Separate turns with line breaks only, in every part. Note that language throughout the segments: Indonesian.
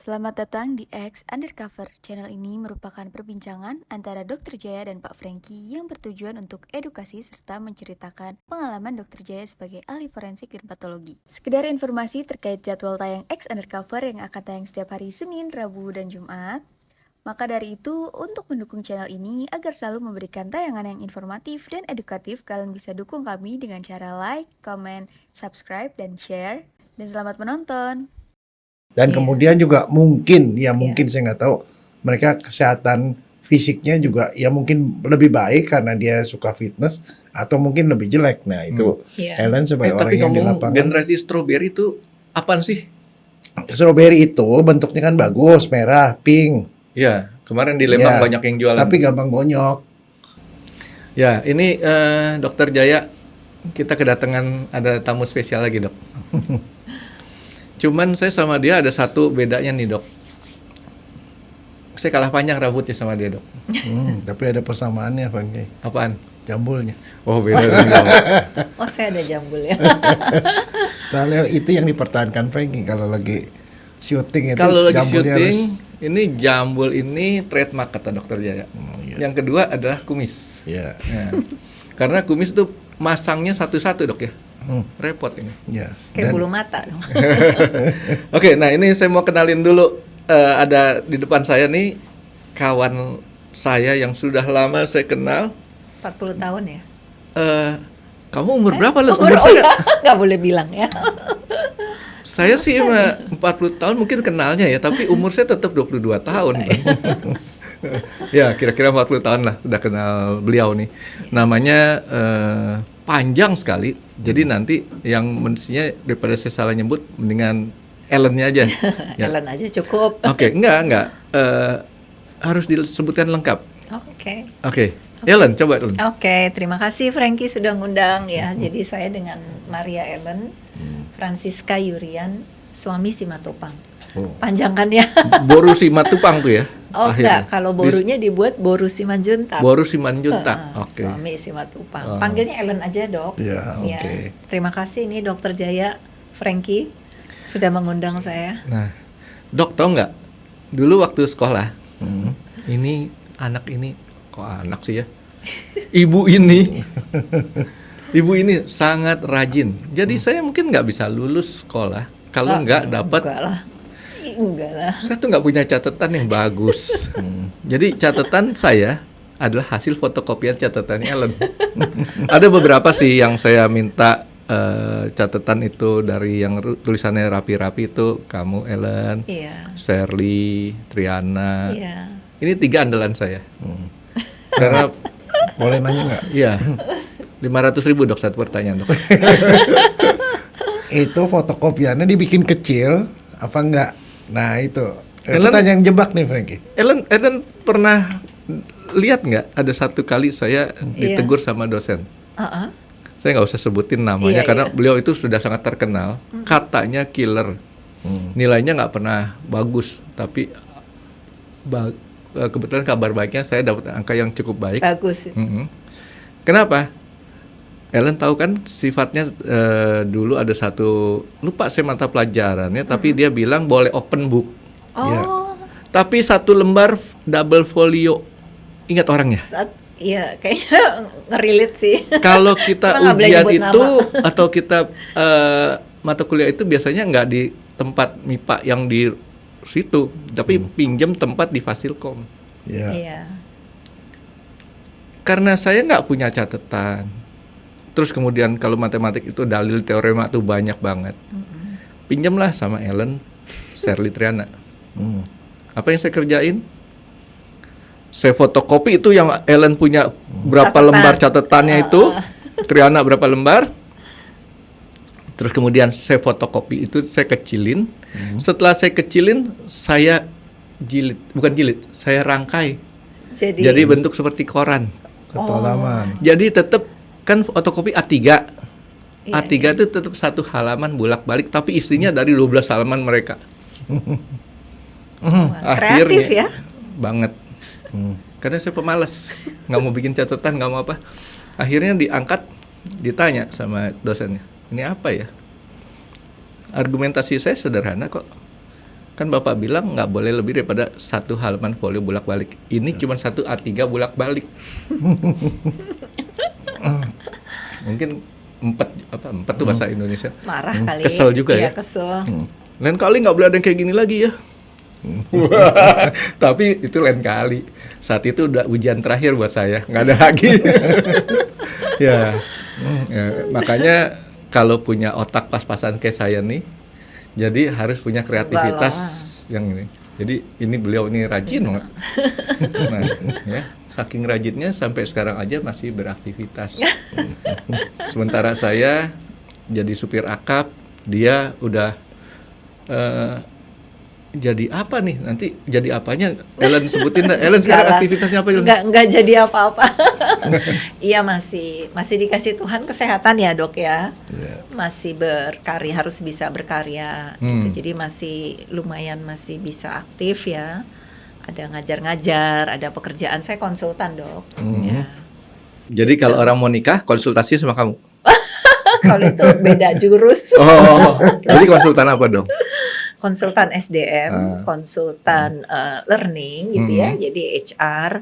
Selamat datang di X Undercover. Channel ini merupakan perbincangan antara Dr. Jaya dan Pak Franky yang bertujuan untuk edukasi serta menceritakan pengalaman Dr. Jaya sebagai ahli forensik dan patologi. Sekedar informasi terkait jadwal tayang X Undercover yang akan tayang setiap hari Senin, Rabu, dan Jumat. Maka dari itu, untuk mendukung channel ini agar selalu memberikan tayangan yang informatif dan edukatif, kalian bisa dukung kami dengan cara like, comment, subscribe, dan share. Dan selamat menonton!
Dan
Iya.
kemudian juga mungkin
Iya.
saya nggak tahu, mereka kesehatan fisiknya juga ya mungkin lebih baik karena dia suka fitness atau mungkin lebih jelek. Nah itu
Iya.
Ellen sebagai orang
Tapi
yang di
ngomong
lapangan.
generasi strawberry itu apaan sih?
Strawberry itu bentuknya kan bagus, merah, pink.
Ya, kemarin di Lembang
Ya,
banyak yang jualan.
tapi gampang bonyok.
Ya, ini Dokter Jaya, kita kedatangan ada tamu spesial lagi, Dok. Cuman saya sama dia ada satu bedanya nih, Dok. Saya kalah panjang rambutnya sama dia, Dok.
Tapi ada persamaannya, Franky.
Apaan?
Jambulnya.
Oh, beda dong.
Oh, saya ada jambul ya.
Soalnya itu yang dipertahankan Franky kalau lagi syuting itu.
Kalau lagi
jambulnya
syuting,
harus-
ini jambul ini trademark kata Dokter Jaya.
iya.
Yang kedua adalah kumis.
Ya,
Ya. Karena kumis itu masangnya satu-satu, Dok ya. Repot ini.
ya.
Kayak
Dan-
bulu mata dong.
Oke, nah ini saya mau kenalin dulu. Ada di depan saya nih kawan saya yang sudah lama saya kenal.
40 tahun ya.
Kamu umur berapa loh?
Umur
Umur saya,
nggak boleh bilang ya.
saya sih 40 tahun mungkin kenalnya ya, tapi umur saya tetap 22 tahun. Ya, kira-kira 40 tahun lah udah kenal beliau nih. Namanya panjang sekali. Jadi nanti yang mestinya daripada saya salah nyebut mendingan Ellen-nya aja. Ya.
Ellen aja cukup.
Oke, enggak. Harus disebutkan lengkap.
Oke.
Oke, Ellen, coba Ellen.
Oke, terima kasih Franky sudah ngundang ya. Jadi saya dengan Maria Ellen, Francisca Yurian, suami Simatupang.
Oh.
Panjang kan ya?
Boru Simatupang tuh ya?
Oh
akhirnya.
enggak, kalau borunya dibuat Boru Simanjuntak.
Boru Simanjuntak. Oke.
Suami Simatupang. Panggilnya Ellen aja, Dok.
Ya, oke.
Terima kasih nih Dokter Jaya, Franky sudah mengundang saya.
Nah, Dok, tau nggak? Dulu waktu sekolah, ini anak ini, kok anak sih ya? Ibu ini sangat rajin. Jadi saya mungkin nggak bisa lulus sekolah kalau nggak dapat.
Enggak lah.
Saya tuh nggak punya catatan yang bagus. Jadi catatan saya adalah hasil fotokopian catatannya Ellen. Ada beberapa sih yang saya minta catatan itu dari yang tulisannya rapi-rapi itu kamu Ellen,
Iya.
Shirley, Triana.
Iya.
Ini 3 andalan saya. Karena
Boleh nanya nggak?
iya 500.000 Dok satu pertanyaan Dok.
Itu fotokopiannya dibikin kecil apa enggak? Nah itu
Ellen-
pertanyaan jebak nih Franky.
Ellen pernah lihat nggak ada satu kali saya ditegur sama dosen. Saya nggak usah sebutin namanya
Iya,
karena
iya.
beliau itu sudah sangat terkenal. Katanya killer, nilainya nggak pernah bagus, tapi kebetulan kabar baiknya saya dapat angka yang cukup baik.
Bagus.
Mhm. Kenapa? Ellen tahu kan sifatnya dulu ada satu lupa saya mata pelajarannya, tapi dia bilang boleh open book,
Oh,
tapi 1 lembar double folio. Ingat orangnya?
iya kayaknya ngerilit sih.
Kalau kita
Cuma nggak boleh
ujian
nyebut
itu
nama.
atau kita mata kuliah itu biasanya nggak di tempat MIPA yang di situ, tapi pinjam tempat di Fasilkom.
Ya.
Iya.
Karena saya nggak punya catatan. Terus kemudian kalau matematik itu dalil teorema tuh banyak banget. Pinjamlah sama Ellen, Shirley, Triana. Apa yang saya kerjain? Saya fotokopi itu yang Ellen punya berapa
Catatan.
lembar catatannya itu, Triana berapa lembar. Terus kemudian saya fotokopi itu saya kecilin. Setelah saya kecilin, saya saya rangkai. Jadi bentuk seperti koran.
Ketua halaman.
Jadi tetap kan fotokopi A3.
Iya,
A3 itu tetap 1 halaman bolak-balik, tapi isinya dari 12 halaman mereka.
Kreatif ya.
Banget. Karena saya pemalas, nggak mau bikin catatan, nggak mau apa. Akhirnya diangkat, ditanya sama dosennya, ini apa ya? Argumentasi saya sederhana kok. Kan Bapak bilang nggak boleh lebih daripada 1 halaman folio bolak-balik. Ini cuma 1 A3 bolak-balik. Mungkin 4 tuh bahasa Indonesia.
Marah kali.
Kesel juga
Iya,
ya.
kesel.
Lain kali nggak boleh ada yang kayak gini lagi ya. Tapi itu lain kali. Saat itu udah ujian terakhir buat saya, nggak ada lagi. ya. Makanya kalau punya otak pas-pasan kayak saya nih, jadi harus punya kreativitas yang ini. Jadi ini beliau ini rajin banget. Nah, ya, saking rajinnya sampai sekarang aja masih beraktivitas. Sementara saya jadi supir akap, dia udah jadi apa nih? Nanti jadi apanya? Ellen sebutin dah. Ellen sekarang aktivitasnya apa?
Enggak jadi apa-apa. Iya masih dikasih Tuhan kesehatan ya dok ya. Masih berkarya, harus bisa berkarya. Gitu. Jadi masih lumayan masih bisa aktif ya. Ada ngajar-ngajar, ada pekerjaan. Saya konsultan dok. Ya.
Jadi kalau orang mau nikah konsultasi sama kamu?
Kalau itu beda jurus.
Oh, jadi konsultan apa dong?
Konsultan SDM, konsultan learning gitu ya. Jadi HR,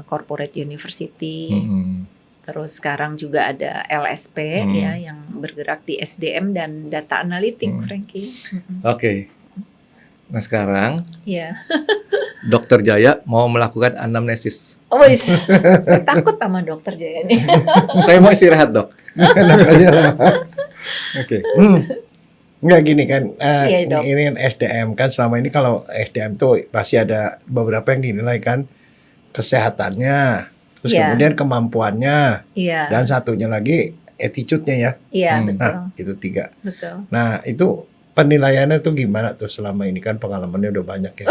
corporate university. Terus sekarang juga ada LSP ya yang bergerak di SDM dan data analitik, Frankie.
Oke. Nah sekarang
Iya.
Dokter Jaya mau melakukan anamnesis.
Oh, wis. Saya takut sama dokter Jaya nih.
Saya mau istirahat dok.
Enak aja lah.
Oke.
Nggak gini kan,
Iya, Dok.
ini kan SDM kan selama ini kalau SDM tuh pasti ada beberapa yang dinilai kan kesehatannya, terus
Iya.
kemudian kemampuannya,
Iya.
dan satunya lagi attitude-nya ya.
Iya, betul.
Nah, itu 3.
Betul.
Nah, itu penilaiannya tuh gimana tuh selama ini kan pengalamannya udah banyak ya.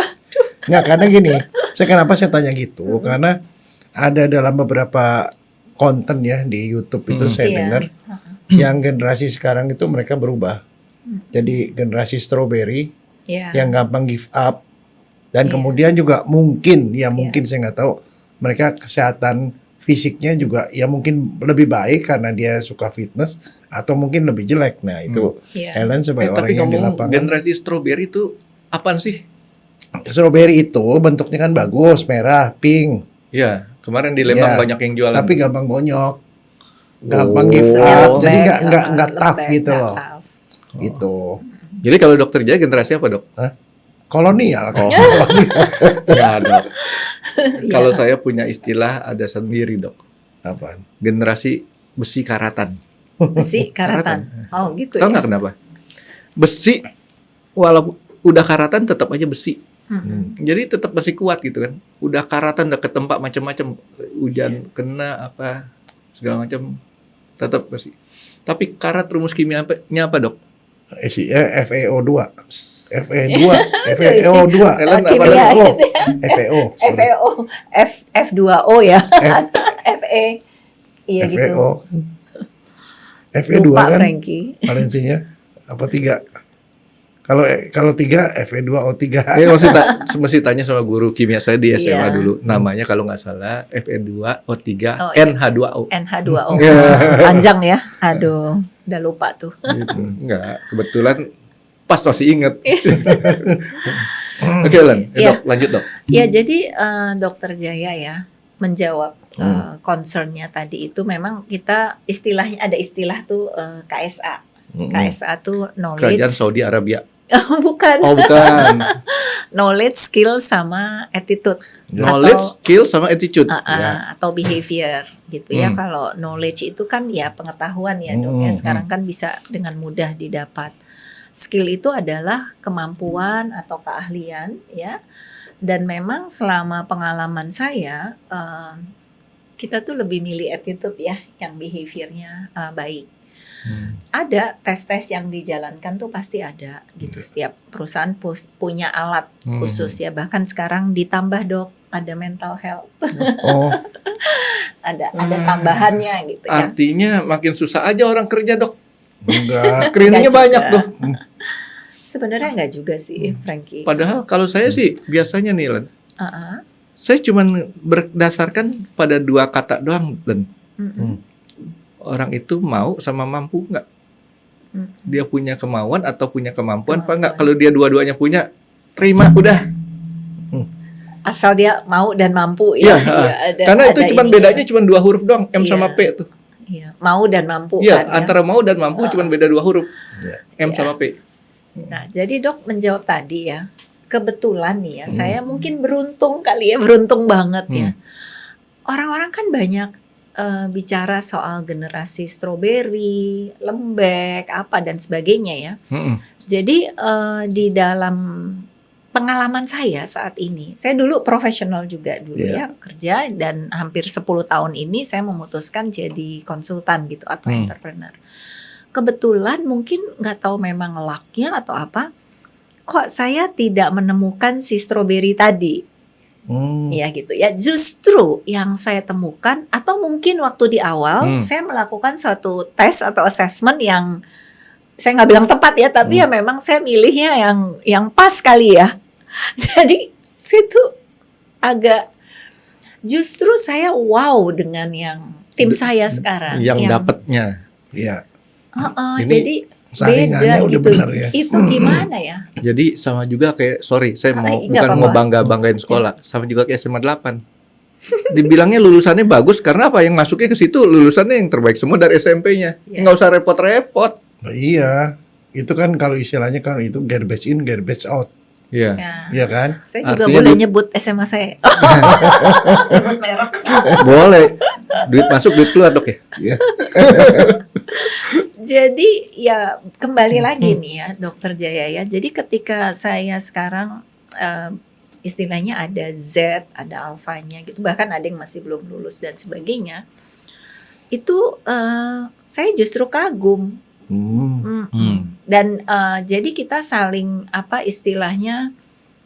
Nggak, karena gini, kenapa saya tanya gitu? Karena ada dalam beberapa konten ya di YouTube itu saya
Iya.
dengar yang generasi sekarang itu mereka berubah. Jadi generasi strawberry
Iya.
yang gampang give up dan kemudian juga mungkin saya nggak tahu mereka kesehatan fisiknya juga ya mungkin lebih baik karena dia suka fitness atau mungkin lebih jelek. Nah itu
Iya.
Ellen sebagai orang
Tapi
yang di
ngomong
lapangan.
generasi strawberry itu apaan sih?
Strawberry itu bentuknya kan bagus, merah, pink.
Ya, kemarin di Lembang
Ya,
banyak yang jualan.
Tapi gampang bonyok, gampang
Oh.
give
Ya,
up. Jadi
lembek,
nggak tough
lembek,
gitu
nggak
loh.
tough.
Gitu.
Jadi kalau Dokter Jaya generasi apa dok?
Hah? Kolonial.
Ya dok. Kalau saya punya istilah ada sendiri dok.
Apaan?
Generasi besi karatan.
Besi karatan. Oh, gitu
Tahu
ya.
nggak kenapa? Besi, walaupun udah karatan tetap aja besi. Jadi tetap masih kuat gitu kan. Udah karatan, udah ketempa macam-macam, hujan kena apa segala macam, tetap besi. Tapi karat rumus kimianya apa dok?
FeO2. Fe2. FeO2.
Ellen apa
Kimia
FeO.
gitu ya.
FeO. sorry.
FeO, F2O ya. Fe. Iya gitu.
FeO. Fe2
Lupa
kan
Frankie.
valensinya apa 3? Kalau 3 Fe2O3.
Ini mesti tanya sama guru kimia saya di SMA
Iya.
dulu. Namanya kalau nggak salah Fe2O3
Oh, iya.
NH2O.
NH2O.
Iya.
Panjang ya. Aduh, udah lupa tuh.
Gitu. Enggak, kebetulan pas masih inget. Oke Len,
Iya.
dok, lanjut dok.
Ya, jadi Dokter Jaya ya menjawab concernnya tadi itu memang kita istilahnya ada istilah tuh KSA. KSA tuh knowledge.
Kerajaan Saudi Arabia.
Bukan.
Oh bukan.
Knowledge, skill sama attitude.
Knowledge, skill, sama attitude.
Atau behavior gitu ya. Kalau knowledge itu kan ya pengetahuan ya dok ya. Sekarang kan bisa dengan mudah didapat. Skill itu adalah kemampuan atau keahlian ya. Dan memang selama pengalaman saya kita tuh lebih milih attitude ya, yang behaviornya baik. Ada tes-tes yang dijalankan tuh pasti ada gitu. Setiap perusahaan punya alat khusus ya. Bahkan sekarang ditambah dok, ada mental health.
Oh,
ada tambahannya gitu ya.
Artinya makin susah aja orang kerja dok.
enggak.
Screeningnya
Enggak
banyak
juga.
tuh.
Sebenarnya enggak juga sih, Frankie.
Padahal kalau saya sih biasanya nih Len, saya cuman berdasarkan pada 2 kata doang Len. Orang itu mau sama mampu nggak? Dia punya kemauan atau punya kemampuan apa enggak? Kalau dia dua-duanya punya, terima udah.
Asal dia mau dan mampu
Iya, karena itu
ada
cuma
ininya.
bedanya cuma 2 huruf doang, M sama
Iya.
P itu.
Iya, mau dan mampu
Iya,
kan. Ya.
antara mau dan mampu cuma beda 2 huruf. M
Iya.
sama P.
Nah, jadi Dok menjawab tadi ya, kebetulan nih ya, saya mungkin beruntung kali ya, beruntung banget ya. Orang-orang kan banyak bicara soal generasi strawberry, lembek, apa dan sebagainya ya. Jadi di dalam pengalaman saya saat ini, saya dulu profesional juga dulu ya, kerja, dan hampir 10 tahun ini saya memutuskan jadi konsultan gitu atau entrepreneur. Kebetulan mungkin nggak tahu memang lucknya atau apa, kok saya tidak menemukan si strawberry tadi. Ya gitu ya, justru yang saya temukan, atau mungkin waktu di awal saya melakukan suatu tes atau assessment yang saya nggak bilang tepat ya, tapi ya memang saya milihnya yang pas kali ya. Jadi situ agak, justru saya wow dengan yang tim saya sekarang
Yang dapatnya.
Iya. Ini
jadi
saringannya
beda
udah
gitu.
bener ya.
Itu gimana ya?
Jadi sama juga kayak, sorry saya mau
Nggak
bukan mau
apa-apa.
banggain sekolah, sama juga kayak SMA 8. Dibilangnya lulusannya bagus karena apa? Yang masuknya ke situ lulusannya yang terbaik semua dari SMP-nya.
Iya.
Nggak usah repot-repot.
Oh, iya. Itu kan kalau istilahnya kan itu garbage in, garbage out.
Iya.
Ya.
Iya kan?
Saya juga
Artinya
boleh nyebut SMA saya. Nyebut merek.
Boleh. Duit masuk, duit keluar, Dok ya.
Iya.
Jadi ya kembali lagi nih ya Dokter Jaya ya. Jadi ketika saya sekarang istilahnya ada Z, ada alfanya gitu, bahkan ada yang masih belum lulus dan sebagainya. Itu saya justru kagum. Dan jadi kita saling apa istilahnya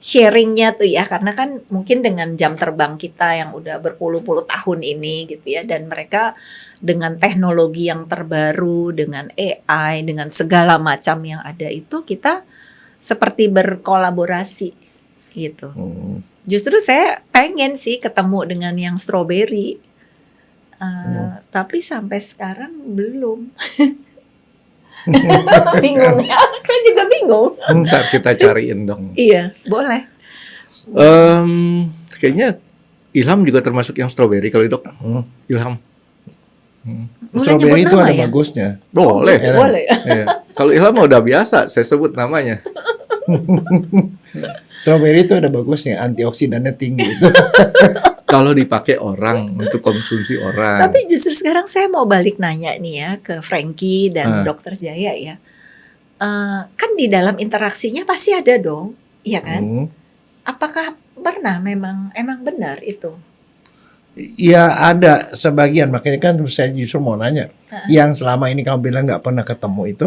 sharingnya tuh ya, karena kan mungkin dengan jam terbang kita yang udah berpuluh-puluh tahun ini gitu ya, dan mereka dengan teknologi yang terbaru, dengan AI, dengan segala macam yang ada itu, kita seperti berkolaborasi gitu. Justru saya pengen sih ketemu dengan yang strawberry, tapi sampai sekarang belum. Bingung ya, saya juga bingung.
Ntar kita cariin dong.
Iya, boleh.
Kayaknya Ilham juga termasuk yang strawberry kalau Dok. Ilham.
Boleh
Strawberry
nyebut
itu
nama
ada
ya?
bagusnya.
Boleh.
Boleh.
Iya. Kalau Ilham udah biasa, saya sebut namanya.
Strawberry itu ada bagusnya, antioksidannya tinggi itu.
Kalau dipakai orang untuk konsumsi orang.
Tapi justru sekarang saya mau balik nanya nih ya ke Frankie dan Dokter Jaya ya. Kan di dalam interaksinya pasti ada dong, iya kan? Apakah pernah emang benar itu?
Ya ada sebagian, makanya kan saya justru mau nanya. Yang selama ini kamu bilang nggak pernah ketemu itu,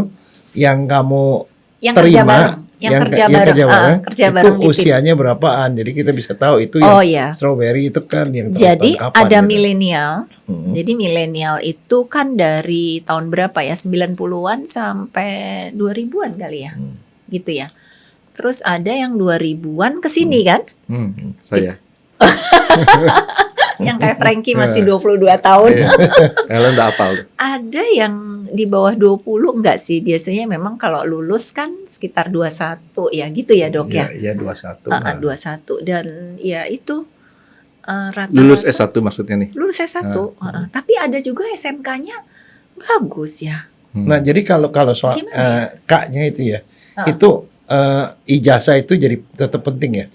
yang kamu
Yang kerja
terima,
bareng, yang kerja bareng, kerja
itu
bareng di tim.
usianya berapaan? Jadi kita bisa tahu itu
Oh,
yang
iya.
strawberry itu kan yang
Jadi
tahun kapan
ada
gitu.
milenial. Jadi milenial itu kan dari tahun berapa ya? 90-an sampai 2000-an kali ya. Gitu ya. Terus ada yang 2000-an ke sini kan?
Saya.
Yang kayak Frankie masih 22 tahun.
Iya. Ellen udah hafal.
Ada yang di bawah 20 enggak sih? Biasanya memang kalau lulus kan sekitar 21 ya gitu ya, Dok ya.
Iya 21.
21 dan ya itu rata-rata
Lulus S1 maksudnya nih.
lulus S1. Tapi ada juga SMK-nya bagus ya.
Nah, jadi kalau soal
Gimana
K-nya itu ya, itu ijazah itu jadi tetap penting ya.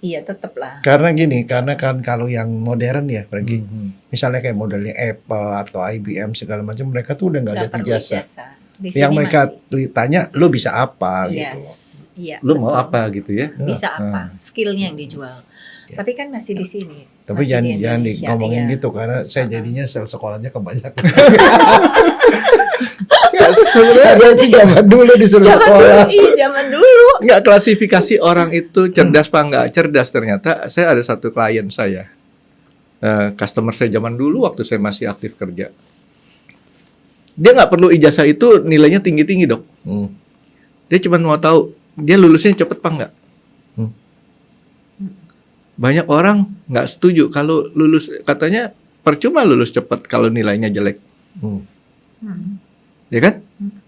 Iya tetap lah.
Karena gini, karena kan kalau yang modern ya, Frankie, misalnya kayak modelnya Apple atau IBM segala macam, mereka tuh udah nggak lihat
perlu
ijazah.
Di sini
Yang mereka
masih.
tanya, lu bisa apa gitu.
Iya.
Lu mau
betul.
apa gitu ya?
Bisa apa? Skillnya yang dijual. Tapi kan masih di sini.
Tapi
Masih di
jangan
Indonesia,
ngomongin
iya.
gitu karena saya jadinya sekolahnya kebanyakan.
Ya, sebenarnya
Ada itu zaman dulu disuruh
Zaman
sekolah.
dulu, iya zaman dulu.
nggak klasifikasi orang itu cerdas apa nggak cerdas. Ternyata saya ada satu klien saya, customer saya zaman dulu waktu saya masih aktif kerja. Dia nggak perlu ijazah itu nilainya tinggi-tinggi, Dok. Dia cuma mau tahu dia lulusnya cepet apa enggak. Banyak orang nggak setuju kalau lulus, katanya percuma lulus cepet kalau nilainya jelek. ya kan?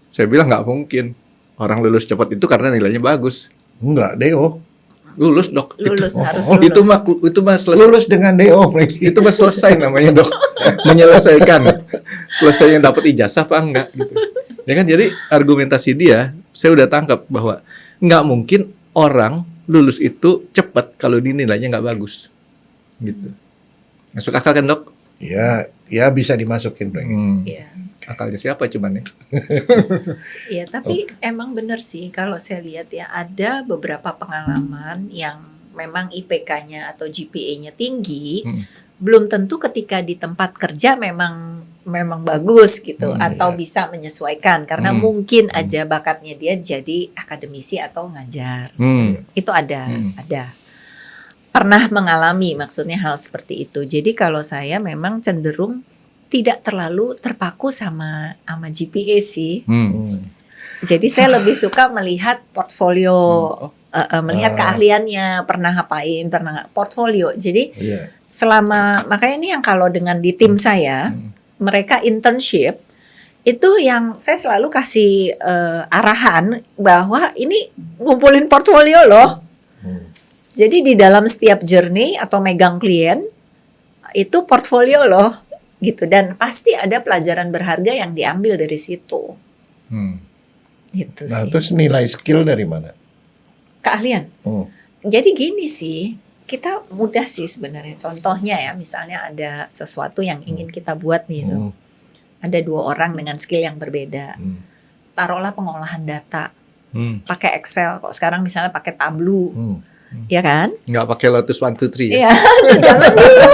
Saya bilang nggak mungkin orang lulus cepat itu karena nilainya bagus.
Enggak, DO.
Lulus dok.
Lulus,
itu,
harus
oh,
lulus.
Itu mah selesai.
Lulus dengan DO, Frankie.
Itu mah selesai namanya dok. Menyelesaikan. Selesai yang dapat ijazah apa enggak gitu. Ya kan, jadi argumentasi dia saya udah tangkap bahwa nggak mungkin orang lulus itu cepat kalau nilainya nggak bagus. Gitu. Masuk akal kan dok?
Ya bisa dimasukin, Frankie.
Iya.
Akalnya siapa cuman ya?
Iya, tapi emang benar sih kalau saya lihat ya, ada beberapa pengalaman yang memang IPK-nya atau GPA-nya tinggi, belum tentu ketika di tempat kerja memang bagus gitu, atau bisa menyesuaikan karena mungkin aja bakatnya dia jadi akademisi atau ngajar. Itu ada. Pernah mengalami maksudnya hal seperti itu. Jadi kalau saya memang cenderung tidak terlalu terpaku sama GPA sih. Jadi saya lebih suka melihat portfolio, melihat keahliannya, pernah ngapain, portfolio. Jadi selama, makanya ini yang kalau dengan di tim saya, mereka internship, itu yang saya selalu kasih arahan bahwa ini ngumpulin portfolio loh. Jadi di dalam setiap journey atau megang klien, itu portfolio loh. Gitu, dan pasti ada pelajaran berharga yang diambil dari situ. Gitu
Nah,
sih.
terus nilai skill dari mana?
Keahlian. Jadi gini sih, kita mudah sih sebenarnya. Contohnya ya, misalnya ada sesuatu yang ingin kita buat nih, ada 2 orang dengan skill yang berbeda. Taruhlah pengolahan data, pakai Excel. Kok sekarang misalnya pakai Tableau, ya kan?
Nggak pakai Lotus 1, 2, 3 ya?
Iya, jangan dulu.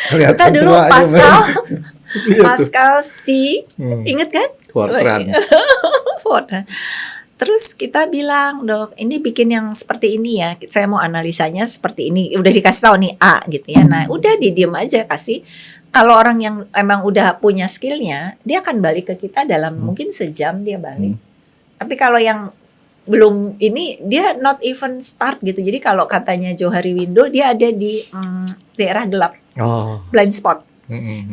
Kelihatan
Kita dulu
tua aja,
Pascal C, inget kan?
Fortran.
Fortran. Terus kita bilang, dok, ini bikin yang seperti ini ya. Saya mau analisanya seperti ini. Udah dikasih tahu nih A gitu ya. Nah, udah didiem aja kasih. Kalau orang yang emang udah punya skillnya, dia akan balik ke kita dalam mungkin sejam dia balik. Tapi kalau yang belum ini, dia not even start gitu. Jadi kalau katanya Johari Windo, dia ada di daerah gelap, blind spot.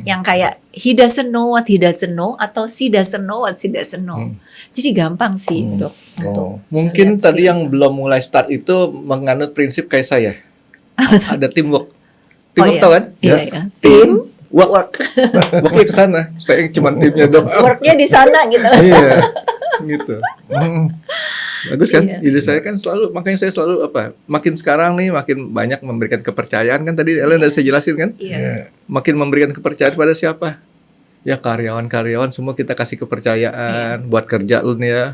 Yang kayak he doesn't know what he doesn't know, atau she doesn't know what she doesn't know. Jadi gampang sih dok untuk
Mungkin
melihat
tadi
skill.
yang belum mulai start itu menganut prinsip kayak saya. Ada teamwork. Teamwork
iya.
tau kan?
Iya, iya.
Team work. Worknya ke sana. Saya cuma timnya doang.
Worknya di sana gitu.
Iya. Gitu. Bagus kan?
Iya.
Ide saya kan selalu, makanya saya selalu makin sekarang nih makin banyak memberikan kepercayaan kan, tadi Ellen udah saya jelasin kan?
Iya.
Makin memberikan kepercayaan pada siapa? Ya karyawan-karyawan semua kita kasih kepercayaan buat kerja lu nih ya.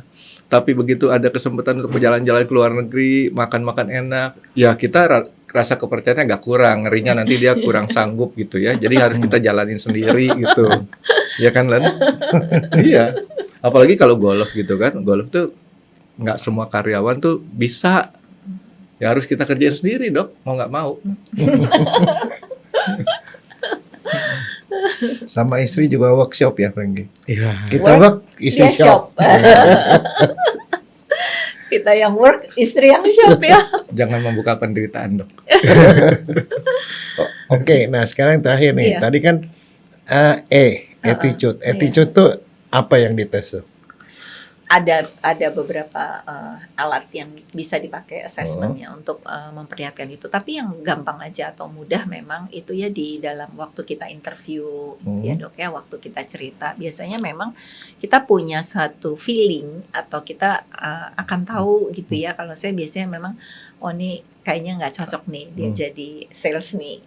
Tapi begitu ada kesempatan untuk berjalan-jalan ke luar negeri, makan-makan enak, ya kita rasa kepercayaannya agak kurang, ngerinya nanti dia kurang sanggup gitu ya. Jadi harus kita jalanin sendiri gitu. Ya kan, Len? Iya. Apalagi kalau golf gitu kan. Golf tuh nggak semua karyawan tuh bisa. Ya harus kita kerjain sendiri, Dok. Mau nggak mau.
Sama istri juga workshop ya, Frankie.
Iya.
Kita work, istri
Dia shop.
shop.
Kita yang work, istri yang shop ya.
Jangan membuka penderitaan, Dok.
Oke, nah sekarang terakhir nih.
Iya.
Tadi kan attitude. Attitude tuh apa yang dites tuh?
Ada beberapa alat yang bisa dipakai assessmentnya untuk memperlihatkan itu. Tapi yang gampang aja atau mudah memang itu ya di dalam waktu kita interview ya dok ya, waktu kita cerita. Biasanya memang kita punya satu feeling atau kita akan tahu gitu ya. Kalau saya biasanya memang oh ini kayaknya nggak cocok nih dia jadi sales nih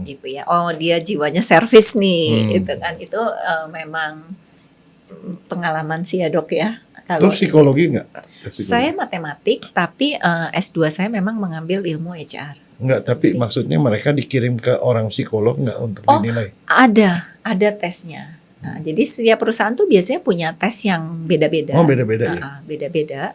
gitu ya. Oh dia jiwanya service nih gitu kan. Itu memang pengalaman sih ya dok ya.
Itu psikologi nggak?
Saya matematik, tapi S2 saya memang mengambil ilmu HR.
Nggak, tapi maksudnya mereka dikirim ke orang psikolog nggak untuk dinilai?
Ada tesnya. Nah, jadi setiap perusahaan tuh biasanya punya tes yang beda-beda.
Oh, beda-beda ya?
Beda-beda.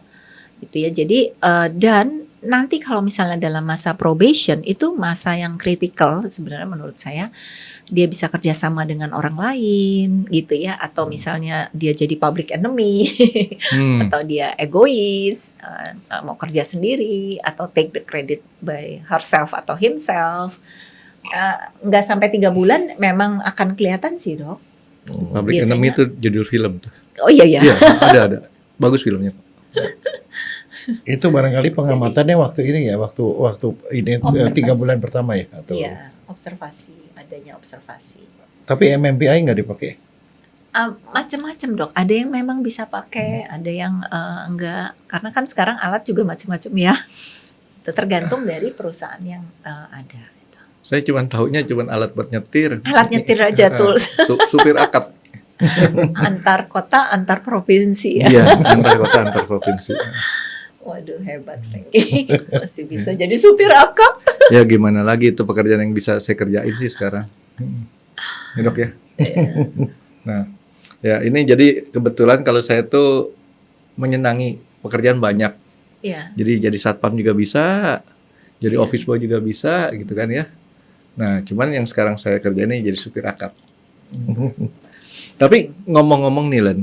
Gitu ya. Jadi dan nanti kalau misalnya dalam masa probation itu masa yang kritikal sebenarnya menurut saya. Dia bisa kerjasama dengan orang lain gitu ya, atau misalnya dia jadi public enemy atau dia egois, mau kerja sendiri atau take the credit by herself atau himself. Nggak sampai 3 bulan memang akan kelihatan sih dok.
Public
Biasanya-
Enemy itu judul film tuh.
Oh iya ya.
Iya, ada. Bagus filmnya.
Itu barangkali pengamatannya waktu ini ya, waktu ini
Observasi.
3 bulan pertama ya atau.
Iya, adanya observasi.
Tapi MMPI nggak dipakai.
Macam-macam dok, ada yang memang bisa pakai, ada yang enggak, karena kan sekarang alat juga macam-macam ya. Itu tergantung dari perusahaan yang ada. Gitu.
Saya cuma tahunya cuma alat buat nyetir.
Alat nyetir aja tools.
Supir akap.
Antar kota, antar provinsi ya.
Iya, antar kota, antar provinsi.
Waduh hebat Frankie, masih bisa jadi supir akap.
Ya gimana lagi, itu pekerjaan yang bisa saya kerjain sih sekarang. Ya dok ya. Nah, ya ini jadi kebetulan kalau saya tuh menyenangi pekerjaan banyak.
Iya.
Jadi satpam juga bisa, jadi office boy juga bisa gitu kan ya. Nah, cuman yang sekarang saya kerjain ini jadi supir akap. Tapi ngomong-ngomong nih Len,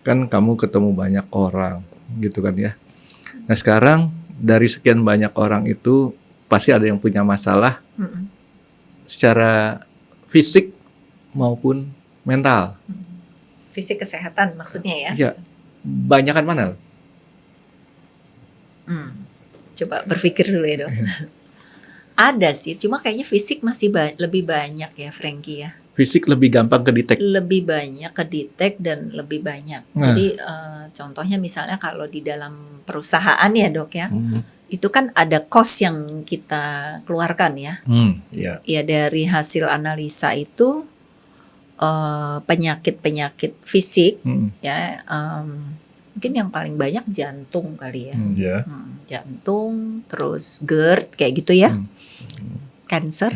kan kamu ketemu banyak orang gitu kan ya. Nah sekarang dari sekian banyak orang itu pasti ada yang punya masalah secara fisik maupun mental.
Fisik kesehatan maksudnya ya.
Ya, banyakan mana?
Coba berpikir dulu ya dok. Ada sih, cuma kayaknya fisik masih lebih banyak ya Frankie ya.
Fisik lebih gampang kedetek.
Lebih banyak kedetek dan lebih banyak.
Nah.
Jadi contohnya misalnya kalau di dalam perusahaan ya dok ya, itu kan ada cost yang kita keluarkan ya.
Iya.
Ya dari hasil analisa itu penyakit-penyakit fisik ya, mungkin yang paling banyak jantung kali ya.
Iya.
Jantung, terus GERD kayak gitu ya. Cancer.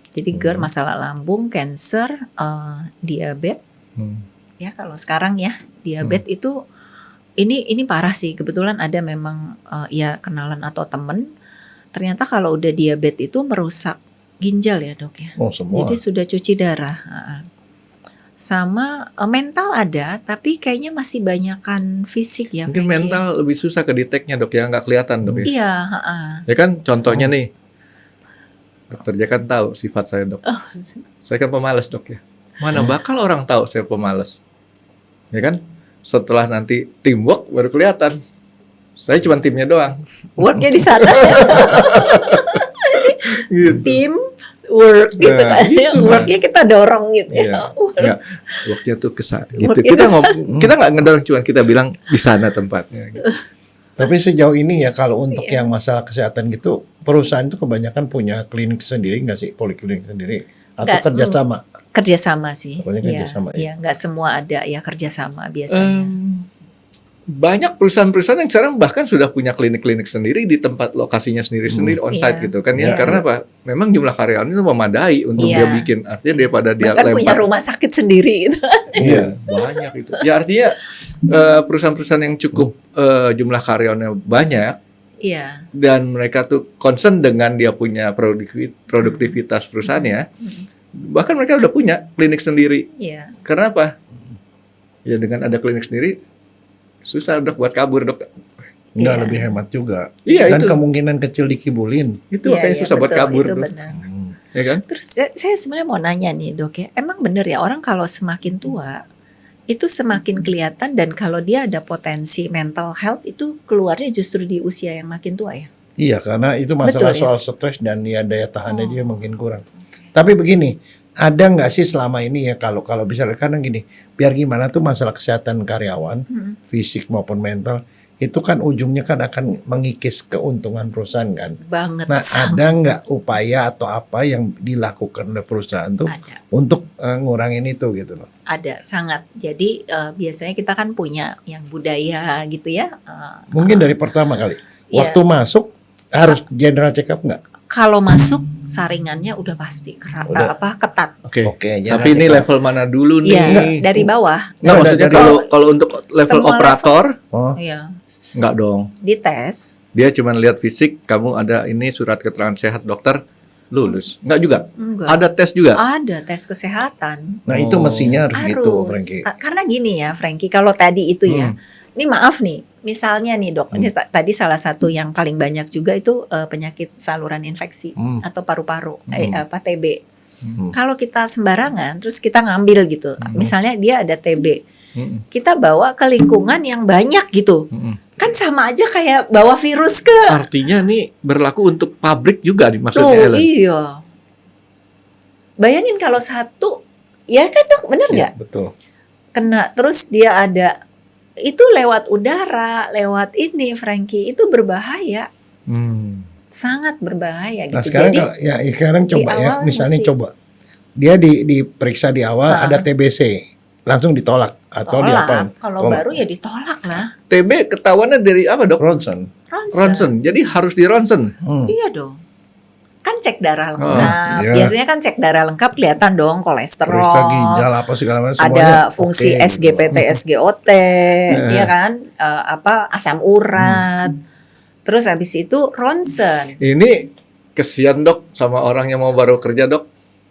Jadi GERD masalah lambung, cancer, diabetes. Ya kalau sekarang ya diabetes itu ini parah sih. Kebetulan ada memang ya kenalan atau temen. Ternyata kalau udah diabetes itu merusak ginjal ya dok ya.
Oh semua.
Jadi sudah cuci darah. Sama mental ada, tapi kayaknya masih banyakan fisik ya.
Mungkin
Frankie.
mental lebih susah kedeteknya dok ya, nggak kelihatan dok ya.
Iya.
Ya kan contohnya nih, dokter dia kan tahu sifat saya dok. Saya kan pemalas dok ya. Mana bakal orang tahu saya pemalas. Ya kan? Setelah nanti teamwork baru kelihatan. Saya cuma timnya doang.
Worknya di sana.
Gitu.
Tim work gitu
Nah,
kan. Worknya kita dorong gitu
Iya.
ya.
Enggak, worknya tuh kesana gitu.
Worknya
Kita
kesana.
kita nggak ngedorong, cuma kita bilang di sana tempatnya. Gitu.
Tapi sejauh ini ya kalau untuk yang masalah kesehatan gitu, perusahaan itu kebanyakan punya klinik sendiri nggak sih, poliklinik sendiri atau
Nggak,
kerjasama?
Kerjasama sih.
Pokoknya kerjasama,
Iya, nggak semua ada ya kerjasama biasanya.
Banyak perusahaan-perusahaan yang sekarang bahkan sudah punya klinik-klinik sendiri di tempat lokasinya sendiri-sendiri onsite
Iya.
gitu kan ya.
Iya.
Karena apa? Memang jumlah karyawannya itu memadai untuk
Iya.
dia bikin. Artinya daripada dia
Bahkan punya
lempar.
rumah sakit sendiri gitu.
Iya, banyak itu. Ya artinya perusahaan-perusahaan yang cukup jumlah karyawannya banyak
Iya.
dan mereka tuh concern dengan dia punya produktivitas perusahaannya. Bahkan mereka udah punya klinik sendiri.
Iya.
Karena apa? Ya dengan ada klinik sendiri susah dok buat kabur dok.
Nggak
Iya.
lebih hemat juga.
Iya,
Dan
itu.
kemungkinan kecil dikibulin.
Itu
Iya,
makanya
iya,
susah buat
betul,
kabur
itu
dok.
benar.
Ya kan?
Terus saya sebenarnya mau nanya nih dok ya, emang bener ya orang kalau semakin tua itu semakin kelihatan dan kalau dia ada potensi mental health itu keluarnya justru di usia yang makin tua ya?
Iya, karena itu masalah
Betul, ya?
soal stres dan ya daya tahannya dia mungkin kurang. Tapi begini, ada nggak sih selama ini ya kalau bisa kadang gini, biar gimana tuh masalah kesehatan karyawan, fisik maupun mental, itu kan ujungnya kan akan mengikis keuntungan perusahaan kan.
Banget.
Nah, ada nggak upaya atau apa yang dilakukan oleh perusahaan tuh
Ada.
untuk ngurangin itu gitu loh?
Ada sangat. Jadi biasanya kita kan punya yang budaya gitu ya.
Mungkin dari pertama kali,
Iya.
waktu masuk harus general check up nggak?
Kalau masuk saringannya udah pasti
Udah.
ketat.
Oke.
Oke, jangan
Tapi ini
check up.
level mana dulu nih?
Iya, dari bawah.
Nggak,
Nggak,
maksudnya
dari-
kalau untuk level
Semua
operator
Oh,
Iya,
nggak dong.
dites.
Dia cuma lihat fisik, kamu ada ini surat keterangan sehat dokter, lulus. Nggak juga.
Enggak.
Ada tes juga.
Ada tes kesehatan.
nah itu
Oh.
mestinya harus gitu,
Harus.
Frankie.
Karena gini ya, Frankie, kalau tadi itu ya. Ini maaf nih, misalnya nih dok, ini tadi salah satu yang paling banyak juga itu penyakit saluran infeksi atau paru-paru, TB. Kalau kita sembarangan, terus kita ngambil gitu, misalnya dia ada TB, kita bawa ke lingkungan yang banyak gitu, kan sama aja kayak bawa virus ke.
Artinya nih berlaku untuk pabrik juga nih maksudnya
Tuh,
Ellen.
iya. Bayangin kalau satu, ya kan dok, bener nggak?
Ya, betul.
Kena terus dia ada, itu lewat udara, lewat ini, Frankie, itu berbahaya, sangat berbahaya gitu.
Nah sekarang
Jadi
sekarang
di
coba ya,
awal
misalnya
mesti-
coba dia diperiksa di awal ada TBC, langsung ditolak atau diapain?
kalau baru ya ditolak lah.
TB ketahuannya dari apa dok?
Ronsen.
Ronsen. Jadi harus di ronsen.
Iya dong. Kan cek darah lengkap.
iya.
Biasanya kan cek darah lengkap kelihatan dong kolesterol.
Periksa ginjal apa segala macam.
Ada
semuanya
fungsi
oke, gitu.
SGPT, SGOT, ya kan? Asam urat. Terus habis itu ronsen.
Ini kesian dok sama orang yang mau baru kerja dok.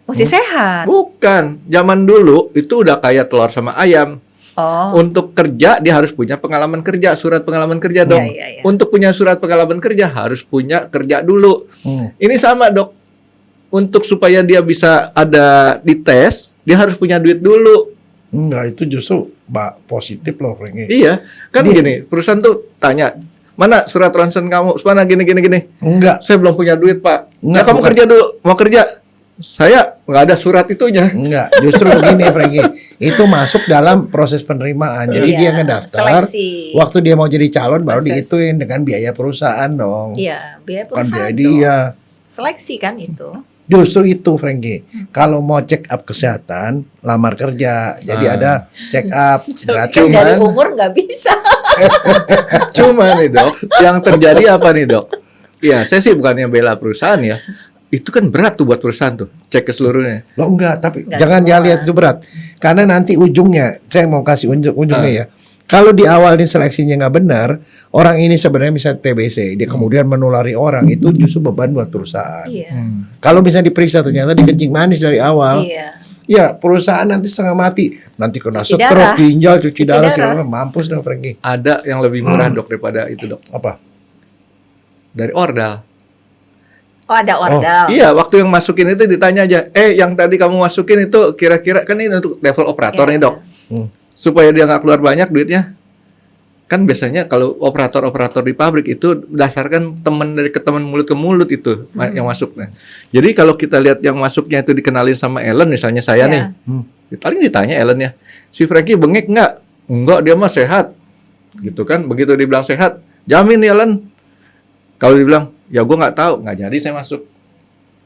Mesti sehat.
Bukan, zaman dulu itu udah kayak telur sama ayam.
Oh,
Untuk kerja dia harus punya pengalaman kerja, surat pengalaman kerja dong.
Iya.
Untuk punya surat pengalaman kerja harus punya kerja dulu. Ini sama dok. Untuk supaya dia bisa ada di tes, dia harus punya duit dulu.
Enggak, itu justru positif loh Frankie.
Iya, kan gini, perusahaan tuh tanya, mana surat ronsen kamu? Mana gini.
Enggak.
Saya belum punya duit pak.
Enggak,
Ya kamu
bukan.
kerja dulu, mau kerja? Saya nggak ada surat itunya.
Enggak, justru begini Frankie. Itu masuk dalam proses penerimaan. Jadi
Iya,
dia ngedaftar.
seleksi.
Waktu dia mau jadi calon baru
Proses.
dihituin dengan biaya perusahaan dong.
iya, biaya
Bukan
perusahaan
biaya
dong.
dia.
Seleksi kan itu.
Justru itu Frankie. Kalau mau check up kesehatan, lamar kerja. Jadi ada check up gratis
Kan dari
kan.
umur nggak bisa.
Cuma nih dok, yang terjadi apa nih dok? Ya saya sih bukannya bela perusahaan ya. Itu kan berat tuh buat perusahaan tuh, cek ke seluruhnya.
Lo enggak, tapi
Enggak
jangan
semua.
lihat itu berat. Karena nanti ujungnya, saya mau kasih ujungnya ya. Kalau di awal ini seleksinya nggak benar, orang ini sebenarnya bisa TBC, dia kemudian menulari orang, itu justru beban buat perusahaan.
Iya.
Kalau bisa diperiksa ternyata dikencing manis dari awal,
Iya.
ya perusahaan nanti setengah mati, nanti kena
Cuci
stroke,
darah.
ginjal, cuci
Cuci
darah,
darah.
segala macam. Mampus dong Frankie.
Ada yang lebih murah dok daripada itu dok.
Apa?
Dari ordal.
Oh, ada ordal.
Iya, waktu yang masukin itu ditanya aja, yang tadi kamu masukin itu kira-kira kan ini untuk level operator
Iya.
nih dok. Supaya dia nggak keluar banyak duitnya. Kan biasanya kalau operator-operator di pabrik itu berdasarkan teman dari ke teman mulut ke mulut itu yang masuknya. Jadi kalau kita lihat yang masuknya itu dikenalin sama Ellen, misalnya saya
Iya.
nih, paling ditanya Ellen ya, si Frankie bengek nggak? Enggak, dia mah sehat, gitu kan? Begitu dibilang sehat, jamin nih Ellen. Kalau dibilang, ya gue nggak tahu, nggak jadi saya masuk.